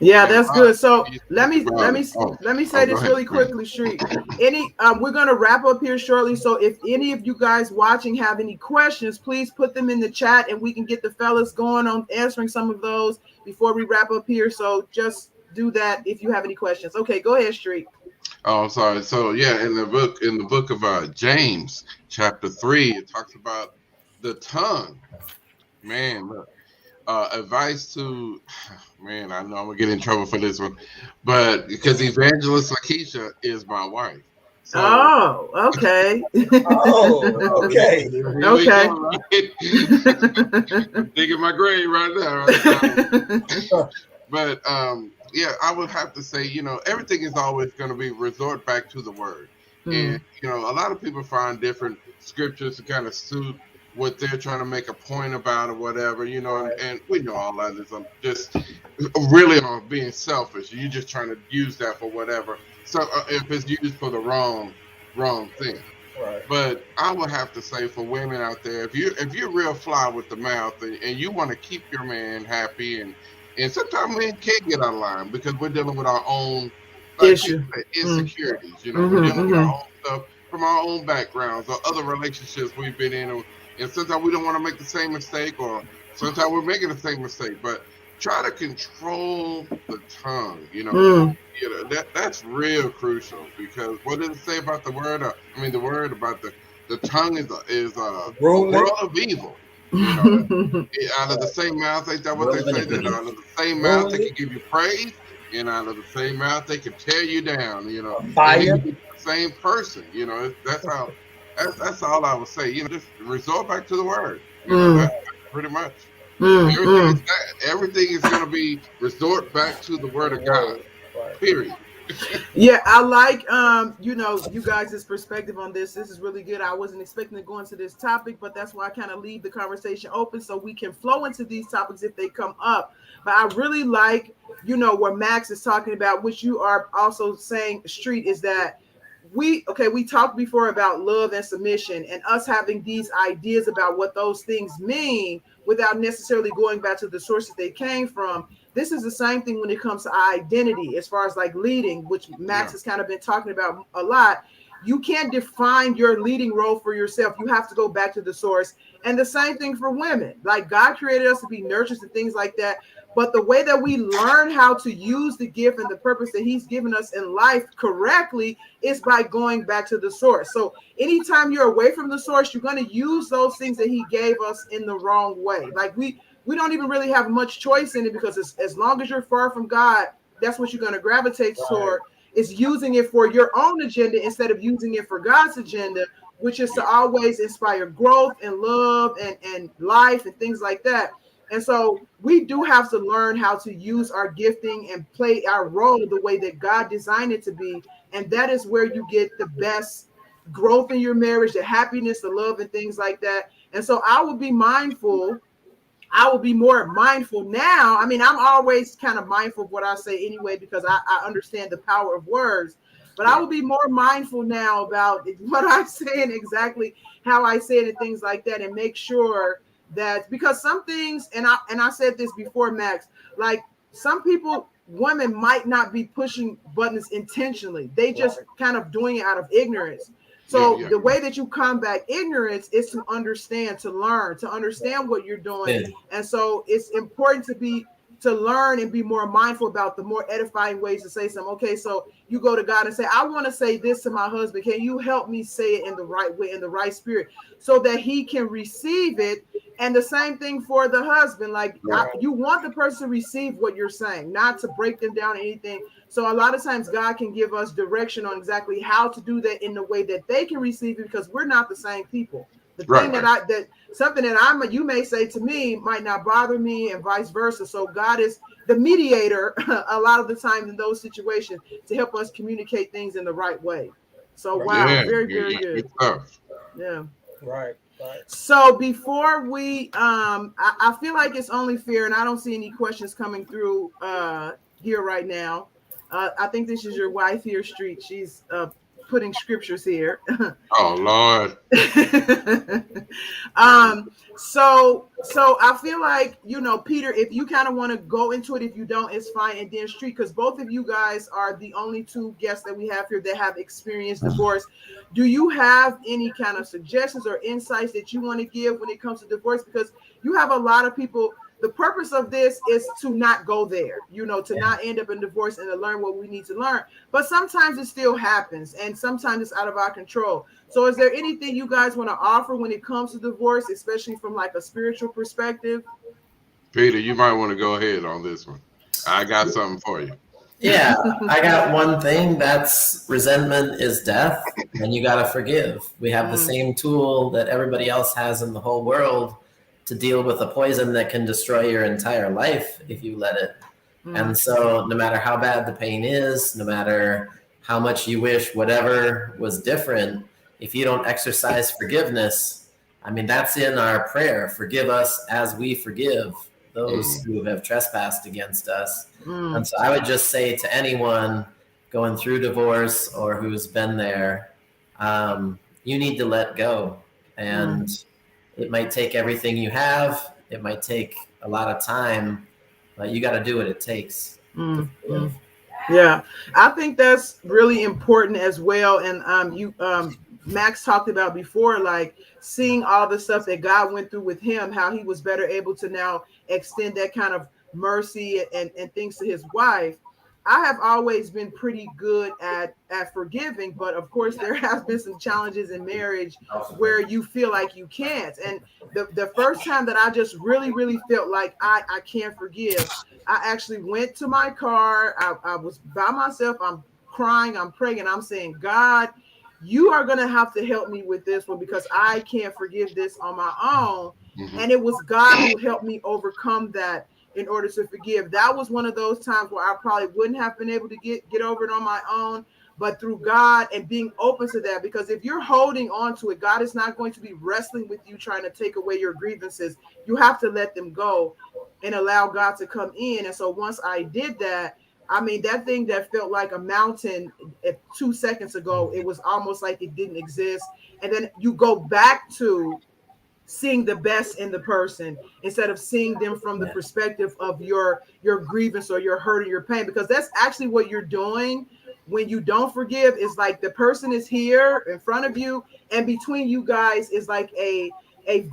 [SPEAKER 1] Yeah, that's good. So let me say this
[SPEAKER 3] ahead,
[SPEAKER 1] really quickly, Street. We're gonna wrap up here shortly. So if any of you guys watching have any questions, please put them in the chat, and we can get the fellas going on answering some of those before we wrap up here. So just do that if you have any questions. Okay, go ahead, Street.
[SPEAKER 3] Oh, I'm sorry. So yeah, in the book of James, chapter 3, it talks about the tongue. Man, look. Advice to, man, I know I'm gonna get in trouble for this one, but because Evangelist Lakeisha is my wife. So,
[SPEAKER 1] okay.
[SPEAKER 2] Okay.
[SPEAKER 1] Okay.
[SPEAKER 3] Digging my grave right now. Right? But yeah, I would have to say, everything is always going to be resort back to the word. And, a lot of people find different scriptures to kind of suit what they're trying to make a point about or whatever, and we know all that is just really on being selfish. You're just trying to use that for whatever. So if it's used for the wrong thing.
[SPEAKER 2] Right.
[SPEAKER 3] But I would have to say for women out there, if you're real fly with the mouth and you want to keep your man happy, and sometimes men can't get out of line because we're dealing with our own
[SPEAKER 1] issue,
[SPEAKER 3] insecurities. We're dealing with our own stuff from our own backgrounds or other relationships we've been in, and sometimes we don't want to make the same mistake, or sometimes we're making the same mistake. But try to control the tongue. That's real crucial, because what does it say about the word? The word about the tongue is a world of evil. Out of the same mouth, ain't that what they say? That out of the same mouth they can give you praise, and out of the same mouth they can tear you down.
[SPEAKER 2] Fire.
[SPEAKER 3] The same person. That's how. That's all I would say. Just resort back to the word. That's pretty much. Everything is going to be resort back to the word of God. Period.
[SPEAKER 1] Yeah, I like you guys' perspective on this. This is really good. I wasn't expecting to go into this topic, but that's why I kind of leave the conversation open so we can flow into these topics if they come up. But I really like, what Max is talking about, which you are also saying, Street, is that we talked before about love and submission, and us having these ideas about what those things mean without necessarily going back to the sources they came from. This is the same thing when it comes to identity, as far as like leading, which Max has kind of been talking about a lot. You can't define your leading role for yourself. You have to go back to the source. And the same thing for women. Like, God created us to be nurturers and things like that. But the way that we learn how to use the gift and the purpose that he's given us in life correctly is by going back to the source. So anytime you're away from the source, you're going to use those things that he gave us in the wrong way. Like we don't even really have much choice in it, because as long as you're far from God, that's what you're going to gravitate toward, is using it for your own agenda instead of using it for God's agenda, which is to always inspire growth and love and life and things like that. And so we do have to learn how to use our gifting and play our role the way that God designed it to be. And that is where you get the best growth in your marriage, the happiness, the love, and things like that. And so I will be mindful. I will be more mindful now. I'm always kind of mindful of what I say anyway, because I understand the power of words. But I will be more mindful now about what I say and exactly how I say it and things like that, and make sure that, because some things, and I said this before, Max, like some people, women might not be pushing buttons intentionally. They just kind of doing it out of ignorance. So the way that you combat ignorance is to understand, to learn, to understand what you're doing. And so it's important to learn and be more mindful about the more edifying ways to say something. Okay, so you go to God and say, I want to say this to my husband. Can you help me say it in the right way, in the right spirit, so that he can receive it? And the same thing for the husband. Like, you want the person to receive what you're saying, not to break them down or anything. So a lot of times God can give us direction on exactly how to do that in the way that they can receive it, because we're not the same people. The thing that something that you may say to me might not bother me, and vice versa. So God is the mediator a lot of the time in those situations to help us communicate things in the right way. So very, very good. Yeah.
[SPEAKER 2] Right.
[SPEAKER 1] So before we I feel like it's only fair, and I don't see any questions coming through here right now. I think this is your wife here, Street. She's putting scriptures here.
[SPEAKER 3] Oh Lord.
[SPEAKER 1] So I feel like, Peter, if you kind of want to go into it, if you don't, it's fine. And then Street, because both of you guys are the only two guests that we have here that have experienced divorce. Do you have any kind of suggestions or insights that you want to give when it comes to divorce? Because you have a lot of people. The purpose of this is to not go there, to not end up in divorce, and to learn what we need to learn. But sometimes it still happens, and sometimes it's out of our control. So is there anything you guys want to offer when it comes to divorce, especially from like a spiritual perspective?
[SPEAKER 3] Peter, you might want to go ahead on this one. I got something for you.
[SPEAKER 4] Yeah, I got one thing. That's resentment is death, and you got to forgive. We have the same tool that everybody else has in the whole world to deal with a poison that can destroy your entire life if you let it. And so no matter how bad the pain is, no matter how much you wish whatever was different, if you don't exercise forgiveness, I mean, that's in our prayer. Forgive us as we forgive those who have trespassed against us. And so I would just say to anyone going through divorce or who's been there, you need to let go. And it might take everything you have. It might take a lot of time, but you got to do what it takes.
[SPEAKER 1] Yeah, I think that's really important as well. And Max talked about before, like seeing all the stuff that God went through with him, how he was better able to now extend that kind of mercy and things to his wife. I have always been pretty good at forgiving, but of course there has been some challenges in marriage where you feel like you can't. And the first time that I just really felt like I can't forgive, I actually went to my car. I was by myself. I'm crying. I'm praying. And I'm saying, God, you are going to have to help me with this one because I can't forgive this on my own. And it was God who helped me overcome that in order to forgive. That was one of those times where I probably wouldn't have been able to get over it on my own, but through God and being open to that, because if you're holding on to it, God is not going to be wrestling with you trying to take away your grievances. You have to let them go and allow God to come in. And so once I did that, I mean, that thing that felt like a mountain 2 seconds ago, it was almost like it didn't exist. And then you go back to seeing the best in the person instead of seeing them from the perspective of your grievance or your hurt or your pain, because that's actually what you're doing when you don't forgive. Is like the person is here in front of you, and between you guys is like a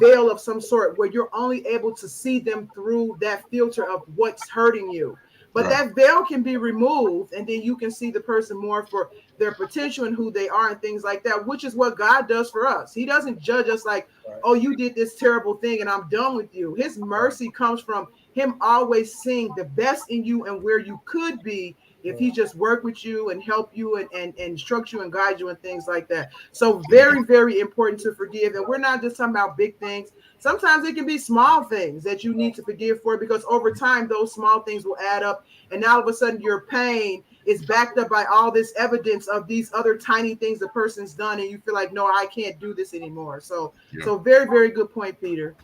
[SPEAKER 1] veil of some sort where you're only able to see them through that filter of what's hurting you. But that veil can be removed, and then you can see the person more for their potential and who they are and things like that, which is what God does for us. He doesn't judge us like, oh, you did this terrible thing and I'm done with you. His mercy comes from him always seeing the best in you and where you could be if he just worked with you and help you and instruct you and guide you and things like that. So very important to forgive. And we're not just talking about big things. Sometimes it can be small things that you need to forgive for, because over time, those small things will add up. And now all of a sudden your pain is backed up by all this evidence of these other tiny things the person's done. And you feel like, no, I can't do this anymore. So very good point, Peter.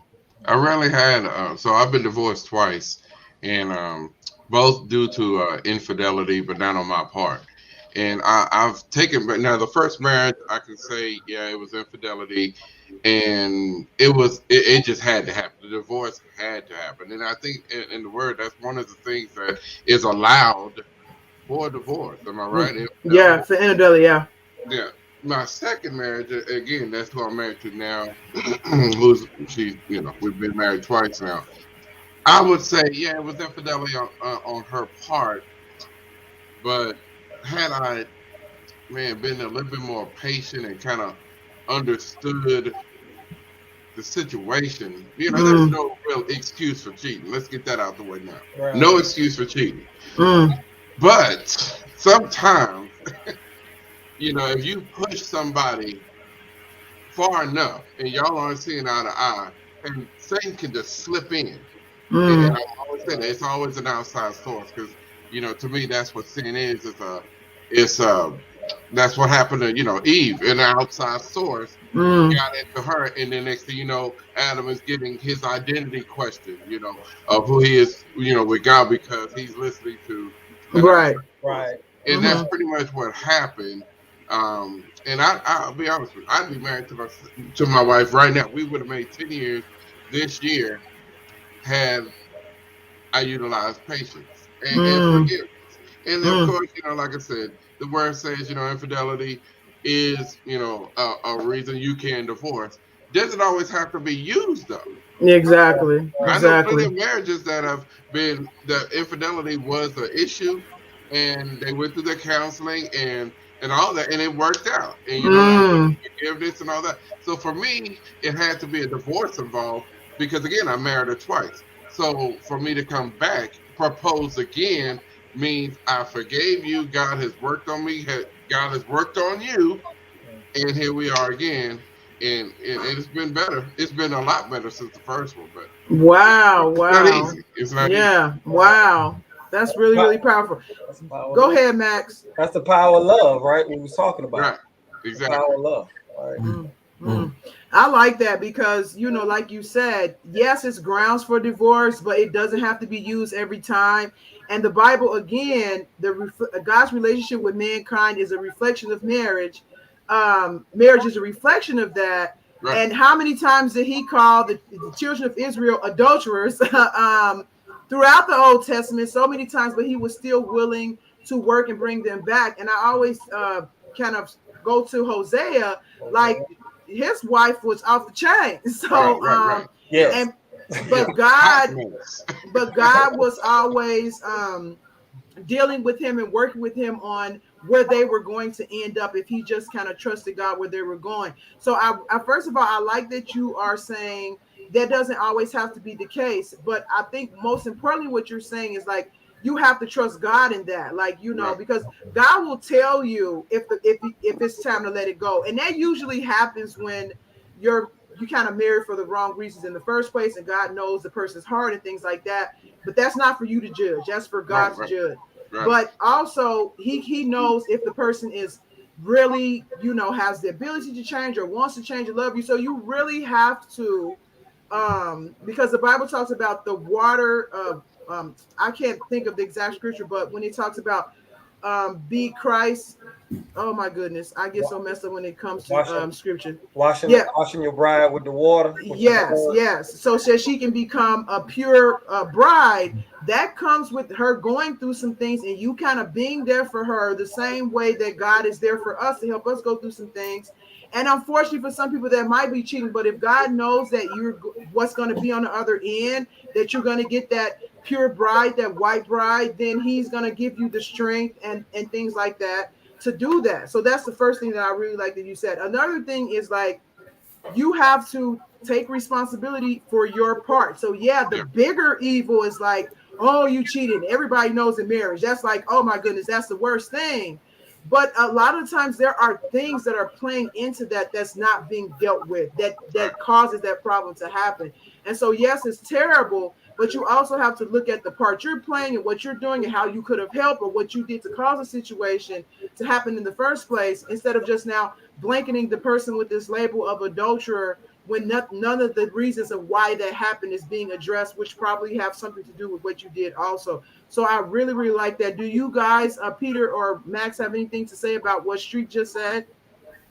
[SPEAKER 3] I rarely had, so I've been divorced twice, and both due to infidelity, but not on my part. And I've taken, but now the first marriage, I can say, yeah, it was infidelity, and it just had to happen. The divorce had to happen. And I think in the word, that's one of the things that is allowed for divorce. Am I right?
[SPEAKER 1] Yeah, for infidelity, yeah.
[SPEAKER 3] Yeah. My second marriage, again, that's who I'm married to now. We've been married twice now. I would say, yeah, it was infidelity on her part, but had I, been a little bit more patient and kind of understood the situation, there's no real excuse for cheating. Let's get that out the way now. Right. No excuse for cheating. But sometimes, if you push somebody far enough and y'all aren't seeing eye to eye, and Satan can just slip in. And I always say that it's always an outside source, because to me that's what sin is. That's what happened to Eve, an outside source got into her, and then next thing you know, Adam is getting his identity questioned, of who he is, with God, because he's listening to
[SPEAKER 1] right.
[SPEAKER 3] And that's pretty much what happened. And I'll be honest with you, I'd be married to my wife right now. We would have made 10 years this year had I utilized patience and forgiveness. And of course, like I said, the word says, infidelity is, a reason you can divorce. Doesn't always have to be used though.
[SPEAKER 1] Exactly.
[SPEAKER 3] I know plenty of marriages that have been, the infidelity was an issue, and they went through their counseling and all that, and it worked out. And forgiveness and all that. So for me, it had to be a divorce involved, because again, I married her twice. So for me to come back, propose again, means I forgave you. God has worked on me. God has worked on you, and here we are again. And it's been better. It's been a lot better since the first one. But
[SPEAKER 1] wow.
[SPEAKER 3] It's not easy. It's not easy.
[SPEAKER 1] Wow. That's really, really powerful. Go ahead, Max.
[SPEAKER 2] That's the power of love, right? We was talking about.
[SPEAKER 3] Right. Exactly.
[SPEAKER 2] The power of love. Right.
[SPEAKER 1] I like that because, you know, like you said, yes, it's grounds for divorce, but it doesn't have to be used every time. And the Bible, again, God's relationship with mankind is a reflection of marriage. Marriage is a reflection of that. Right. And how many times did he call the children of Israel adulterers throughout the Old Testament? So many times, but he was still willing to work and bring them back. And I always kind of go to Hosea, like his wife was off the chain. So,
[SPEAKER 3] right.
[SPEAKER 2] Yes.
[SPEAKER 1] But God was always dealing with him and working with him on where they were going to end up if he just kind of trusted God where they were going. So I first of all, I like that you are saying that doesn't always have to be the case, but I think most importantly what you're saying is like you have to trust God in that, like, you know, because God will tell you if it's time to let it go, and that usually happens when you kind of married for the wrong reasons in the first place, and God knows the person's heart and things like that. But that's not for you to judge. That's for God to judge. Right. But also, he knows if the person is really, you know, has the ability to change or wants to change and love you. So you really have to, because the Bible talks about the water of. I can't think of the exact scripture, but when it talks about be Christ, oh my goodness, I get so messed up when it comes to scripture.
[SPEAKER 2] Washing your bride with the water.
[SPEAKER 1] Yes. So she can become a pure bride. That comes with her going through some things and you kind of being there for her the same way that God is there for us to help us go through some things. And unfortunately for some people that might be cheating, but if God knows that you're what's going to be on the other end, that you're going to get that pure bride, that white bride, then he's going to give you the strength and things like that to do that. So that's the first thing that I really like that you said. Another thing is like, you have to take responsibility for your part. So the bigger evil is like, oh, you cheated. Everybody knows in marriage. That's like, oh my goodness, that's the worst thing. But a lot of times there are things that are playing into that's not being dealt with, that causes that problem to happen. And so, yes, it's terrible, but you also have to look at the part you're playing and what you're doing and how you could have helped or what you did to cause a situation to happen in the first place, instead of just now blanketing the person with this label of adulterer when none of the reasons of why that happened is being addressed, which probably have something to do with what you did also. So I really, really like that. Do you guys, Peter or Max, have anything to say about what Street just said?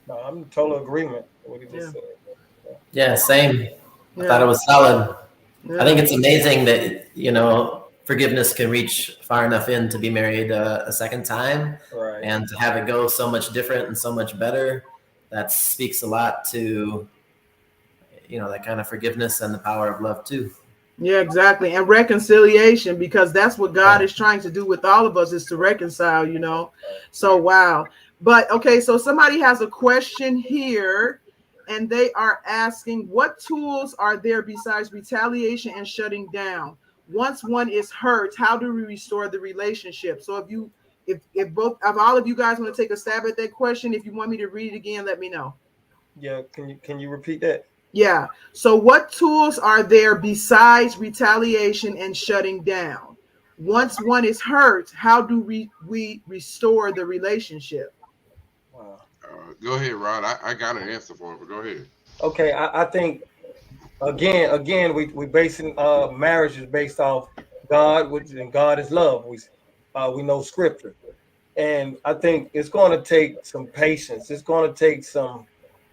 [SPEAKER 2] No, I'm in total agreement with what he just said.
[SPEAKER 4] Yeah, same. I thought it was solid. I think it's amazing that, you know, forgiveness can reach far enough in to be married a second time, and to have it go so much different and so much better. That speaks a lot to, you know, that kind of forgiveness and the power of love too.
[SPEAKER 1] Yeah, exactly. And reconciliation, because that's what God is trying to do with all of us, is to reconcile, you know. So, wow. But okay, so somebody has a question here, and they are asking, what tools are there besides retaliation and shutting down? Once one is hurt, how do we restore the relationship? So if all of you guys want to take a stab at that question, if you want me to read it again, let me know.
[SPEAKER 2] Yeah, can you repeat that?
[SPEAKER 1] Yeah. So what tools are there besides retaliation and shutting down? Once one is hurt, how do we restore the relationship?
[SPEAKER 2] Wow.
[SPEAKER 3] Go ahead, Rod. I got an answer for it, but go ahead.
[SPEAKER 2] Okay, I think again we basing marriage is based off God, and God is love. We know scripture, and I think it's going to take some patience. It's going to take some,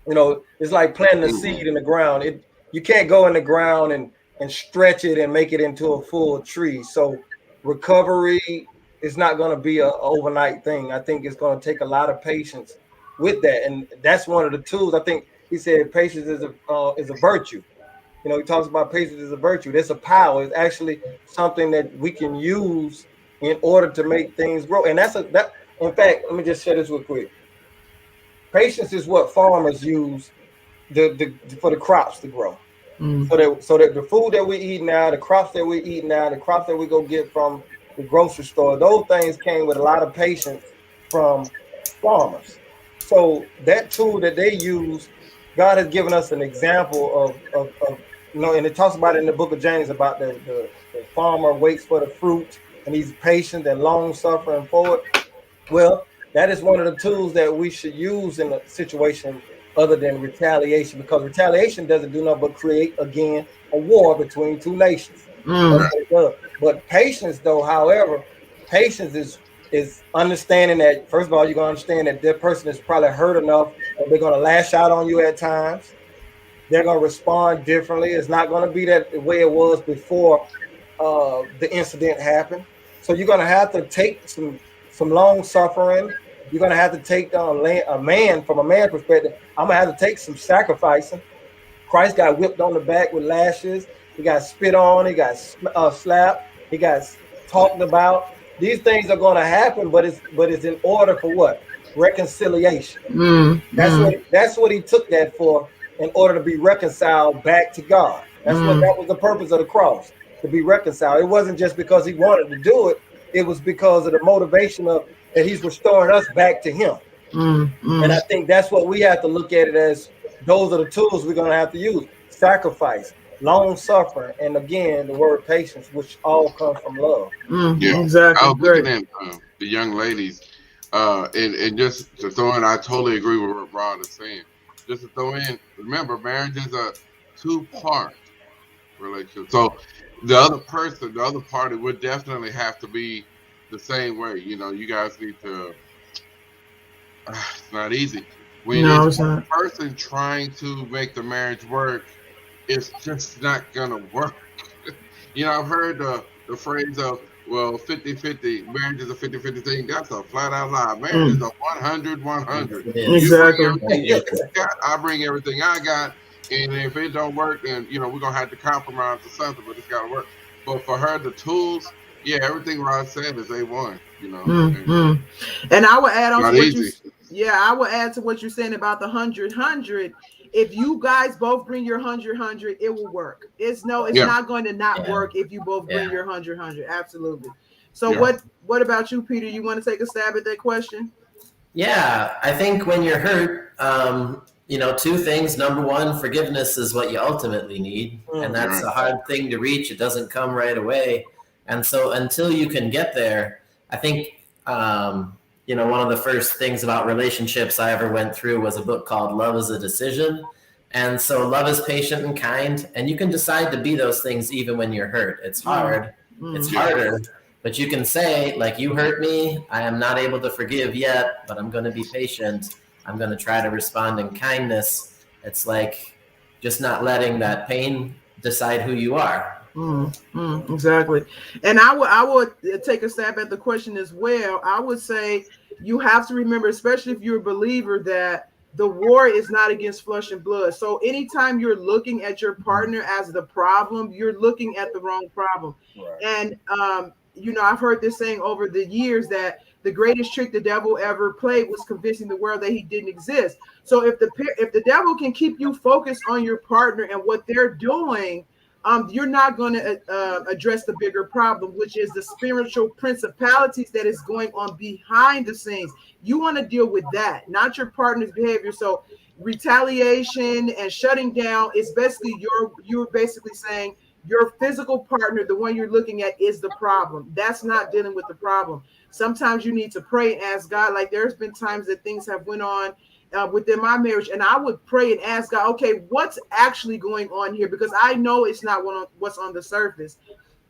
[SPEAKER 2] you know, it's like planting a seed in the ground. You can't go in the ground and stretch it and make it into a full tree. So recovery is not going to be an overnight thing. I think it's going to take a lot of patience with that, and that's one of the tools. I think he said patience is a virtue. You know, he talks about patience as a virtue. That's a power. It's actually something that we can use in order to make things grow. And that. In fact, let me just share this real quick. Patience is what farmers use for the crops to grow. So that the food that we eat now, the crops that we eat now, the crops that we go get from the grocery store, those things came with a lot of patience from farmers. So that tool that they use, God has given us an example of you know, and it talks about it in the book of James about the farmer waits for the fruit and he's patient and long suffering for it. Well, that is one of the tools that we should use in a situation other than retaliation, because retaliation doesn't do nothing but create again a war between two nations. That's what it does. But patience, though, however, patience is understanding that, first of all, you're gonna understand that that person is probably hurt enough that they're gonna lash out on you at times. They're gonna respond differently. It's not gonna be that the way it was before the incident happened. So you're gonna have to take some long suffering. You're gonna have to take a man from a man's perspective. I'm gonna have to take some sacrificing. Christ got whipped on the back with lashes. He got spit on. He got slapped. He got talked about. These things are going to happen, but it's in order for what? Reconciliation. That's what he took that for, in order to be reconciled back to God. That was the purpose of the cross, to be reconciled. It wasn't just because he wanted to do it. It was because of the motivation of that he's restoring us back to him. And I think that's what we have to look at it as. Those are the tools we're going to have to use: sacrifice, long suffering, and again, the word patience, which all comes from love.
[SPEAKER 3] Yeah, exactly. I was looking at the young ladies, and just to throw in, I totally agree with what Rod is saying. Just to throw in, remember, marriage is a two-part relationship. So the other party would definitely have to be the same way. You know, you guys need to. It's not easy. When it's one person trying to make the marriage work, it's just not gonna work. You know, I've heard the phrase of, well, 50-50, marriage is a 50-50 thing. That's a flat out lie. Marriage is a 100-100.
[SPEAKER 1] Exactly.
[SPEAKER 3] I bring everything I got, and if it don't work, then we're gonna have to compromise or something, but it's gotta work. But for her, the tools, everything Rod said is A1,
[SPEAKER 1] And I would add on to what
[SPEAKER 3] easy.
[SPEAKER 1] I will add to what you're saying about the 100-100. If you guys both bring your 100-100, it will work. It's not going to not work if you both bring your 100-100. Absolutely. So what about you, Peter? You want to take a stab at that question?
[SPEAKER 4] Yeah, I think when you're hurt, two things. Number one, forgiveness is what you ultimately need. And that's a hard thing to reach. It doesn't come right away. And so until you can get there, I think, one of the first things about relationships I ever went through was a book called Love is a Decision. And so love is patient and kind, and you can decide to be those things even when you're hurt. It's hard. It's harder, but you can say, like, you hurt me. I am not able to forgive yet, but I'm going to be patient. I'm going to try to respond in kindness. It's like just not letting that pain decide who you are.
[SPEAKER 1] Exactly. And I would take a stab at the question as well. I would say you have to remember, especially if you're a believer, that the war is not against flesh and blood. So anytime you're looking at your partner as the problem, you're looking at the wrong problem. And I've heard this saying over the years that the greatest trick the devil ever played was convincing the world that he didn't exist. So if the devil can keep you focused on your partner and what they're doing, you're not going to address the bigger problem, which is the spiritual principalities that is going on behind the scenes. You want to deal with that, not your partner's behavior. So retaliation and shutting down is basically you're basically saying your physical partner, the one you're looking at, is the problem. That's not dealing with the problem. Sometimes you need to pray and ask God. Like, there's been times that things have went on within my marriage, and I would pray and ask God, okay, what's actually going on here? Because I know it's not what's on the surface.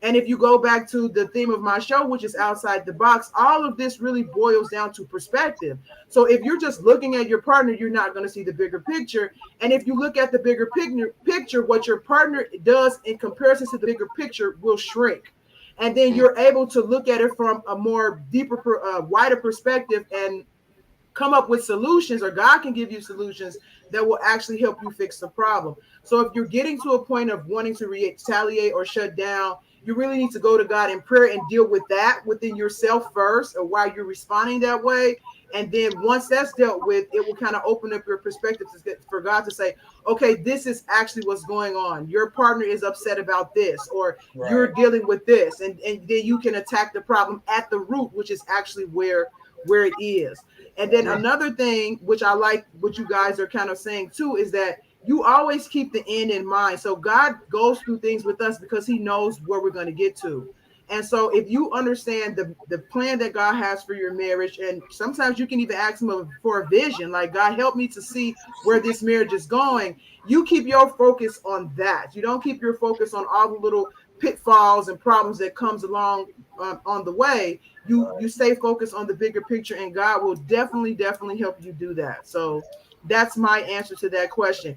[SPEAKER 1] And if you go back to the theme of my show, which is outside the box, all of this really boils down to perspective. So if you're just looking at your partner, you're not going to see the bigger picture. And if you look at the bigger picture, what your partner does in comparison to the bigger picture will shrink. And then you're able to look at it from a more deeper, wider perspective and come up with solutions, or God can give you solutions that will actually help you fix the problem. So if you're getting to a point of wanting to retaliate or shut down, you really need to go to God in prayer and deal with that within yourself first, or while you're responding that way. And then once that's dealt with, it will kind of open up your perspective for God to say, okay, this is actually what's going on. Your partner is upset about this, or you're dealing with this. And then you can attack the problem at the root, which is actually where it is. And then another thing, which I like what you guys are kind of saying too, is that you always keep the end in mind. So God goes through things with us because he knows where we're going to get to. And so if you understand the plan that God has for your marriage, and sometimes you can even ask him for a vision, like, God, help me to see where this marriage is going. You keep your focus on that. You don't keep your focus on all the little pitfalls and problems that comes along on the way. You stay focused on the bigger picture, and God will definitely help you do that. So that's my answer to that question.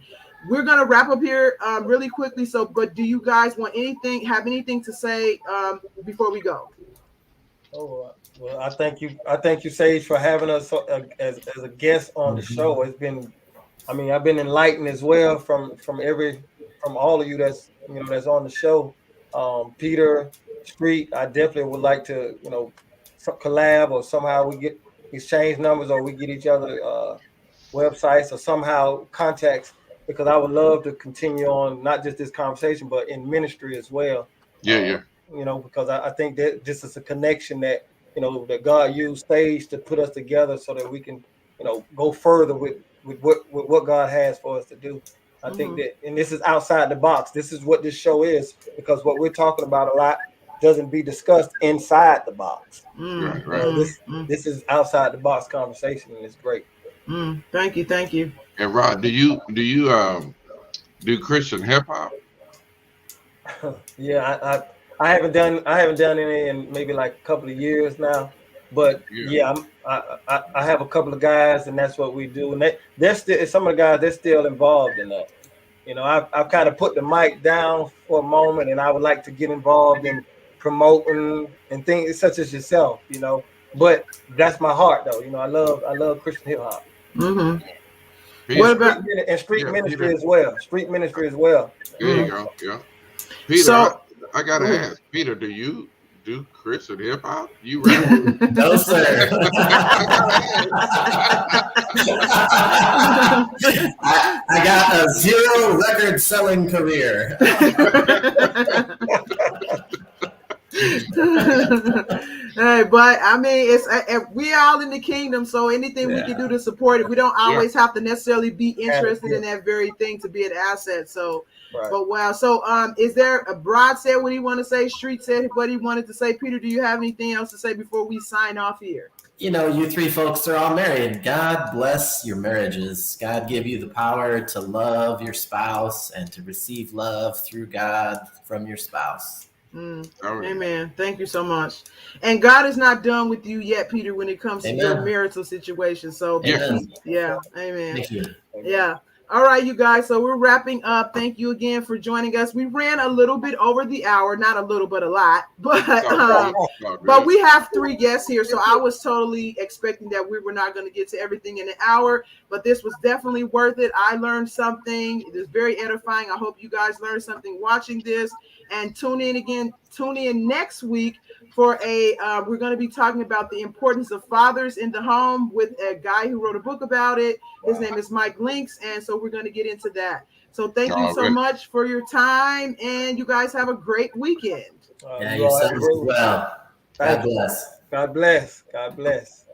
[SPEAKER 1] We're going to wrap up here really quickly. So, but do you guys have anything to say before we go?
[SPEAKER 2] Oh, well, I thank you, Sage, for having us as a guest on the show. It's been, I mean, I've been enlightened as well from all of you that's on the show. Peter, Street, I definitely would like to, collab, or somehow we get exchange numbers, or we get each other websites, or somehow contacts, because I would love to continue on not just this conversation, but in ministry as well.
[SPEAKER 3] Yeah.
[SPEAKER 2] Because I think that this is a connection that, that God used Sage to put us together so that we can, go further with what God has for us to do. I think that, and this is outside the box. This is what this show is, because what we're talking about a lot doesn't be discussed inside the box.
[SPEAKER 3] Right.
[SPEAKER 2] This is outside the box conversation, and it's great.
[SPEAKER 1] Thank you.
[SPEAKER 3] And Rod, do you do Christian hip hop?
[SPEAKER 2] Yeah, I haven't done any in maybe like a couple of years now, but I have a couple of guys, and that's what we do. And they're still, some of the guys, they're still involved in that. I've kind of put the mic down for a moment, and I would like to get involved in promoting and things such as yourself. But that's my heart, though. I love Christian hip hop.
[SPEAKER 1] What about
[SPEAKER 2] street ministry as well? Street ministry as well.
[SPEAKER 3] There you go. Yeah, Peter. So, I gotta ask, Peter, do you do Christian hip hop? You rap?
[SPEAKER 4] No, sir. I got a 0 record selling career.
[SPEAKER 1] Hey, but I mean, it's we all in the kingdom, so anything we can do to support it. We don't always have to necessarily be interested in that very thing to be an asset. So, but wow. So, is there a Broad said what he wanted to say? Street said what he wanted to say. Peter, do you have anything else to say before we sign off here?
[SPEAKER 4] You three folks are all married. God bless your marriages. God give you the power to love your spouse and to receive love through God from your spouse.
[SPEAKER 1] Amen. Thank you so much. And God is not done with you yet, Peter, when it comes to your marital situation. So amen.
[SPEAKER 4] Thank you.
[SPEAKER 1] Yeah. All right, you guys. So we're wrapping up. Thank you again for joining us. We ran a little bit over the hour, not a little, but a lot. But we have 3 guests here, so I was totally expecting that we were not going to get to everything in an hour. But this was definitely worth it. I learned something. It was very edifying. I hope you guys learned something watching this. And tune in next week for we're going to be talking about the importance of fathers in the home with a guy who wrote a book about it. His name is Mike Links. And so we're going to get into that. So thank you so much for your time, and you guys have a great weekend.
[SPEAKER 4] You said as well. God bless.
[SPEAKER 2] God bless. God bless.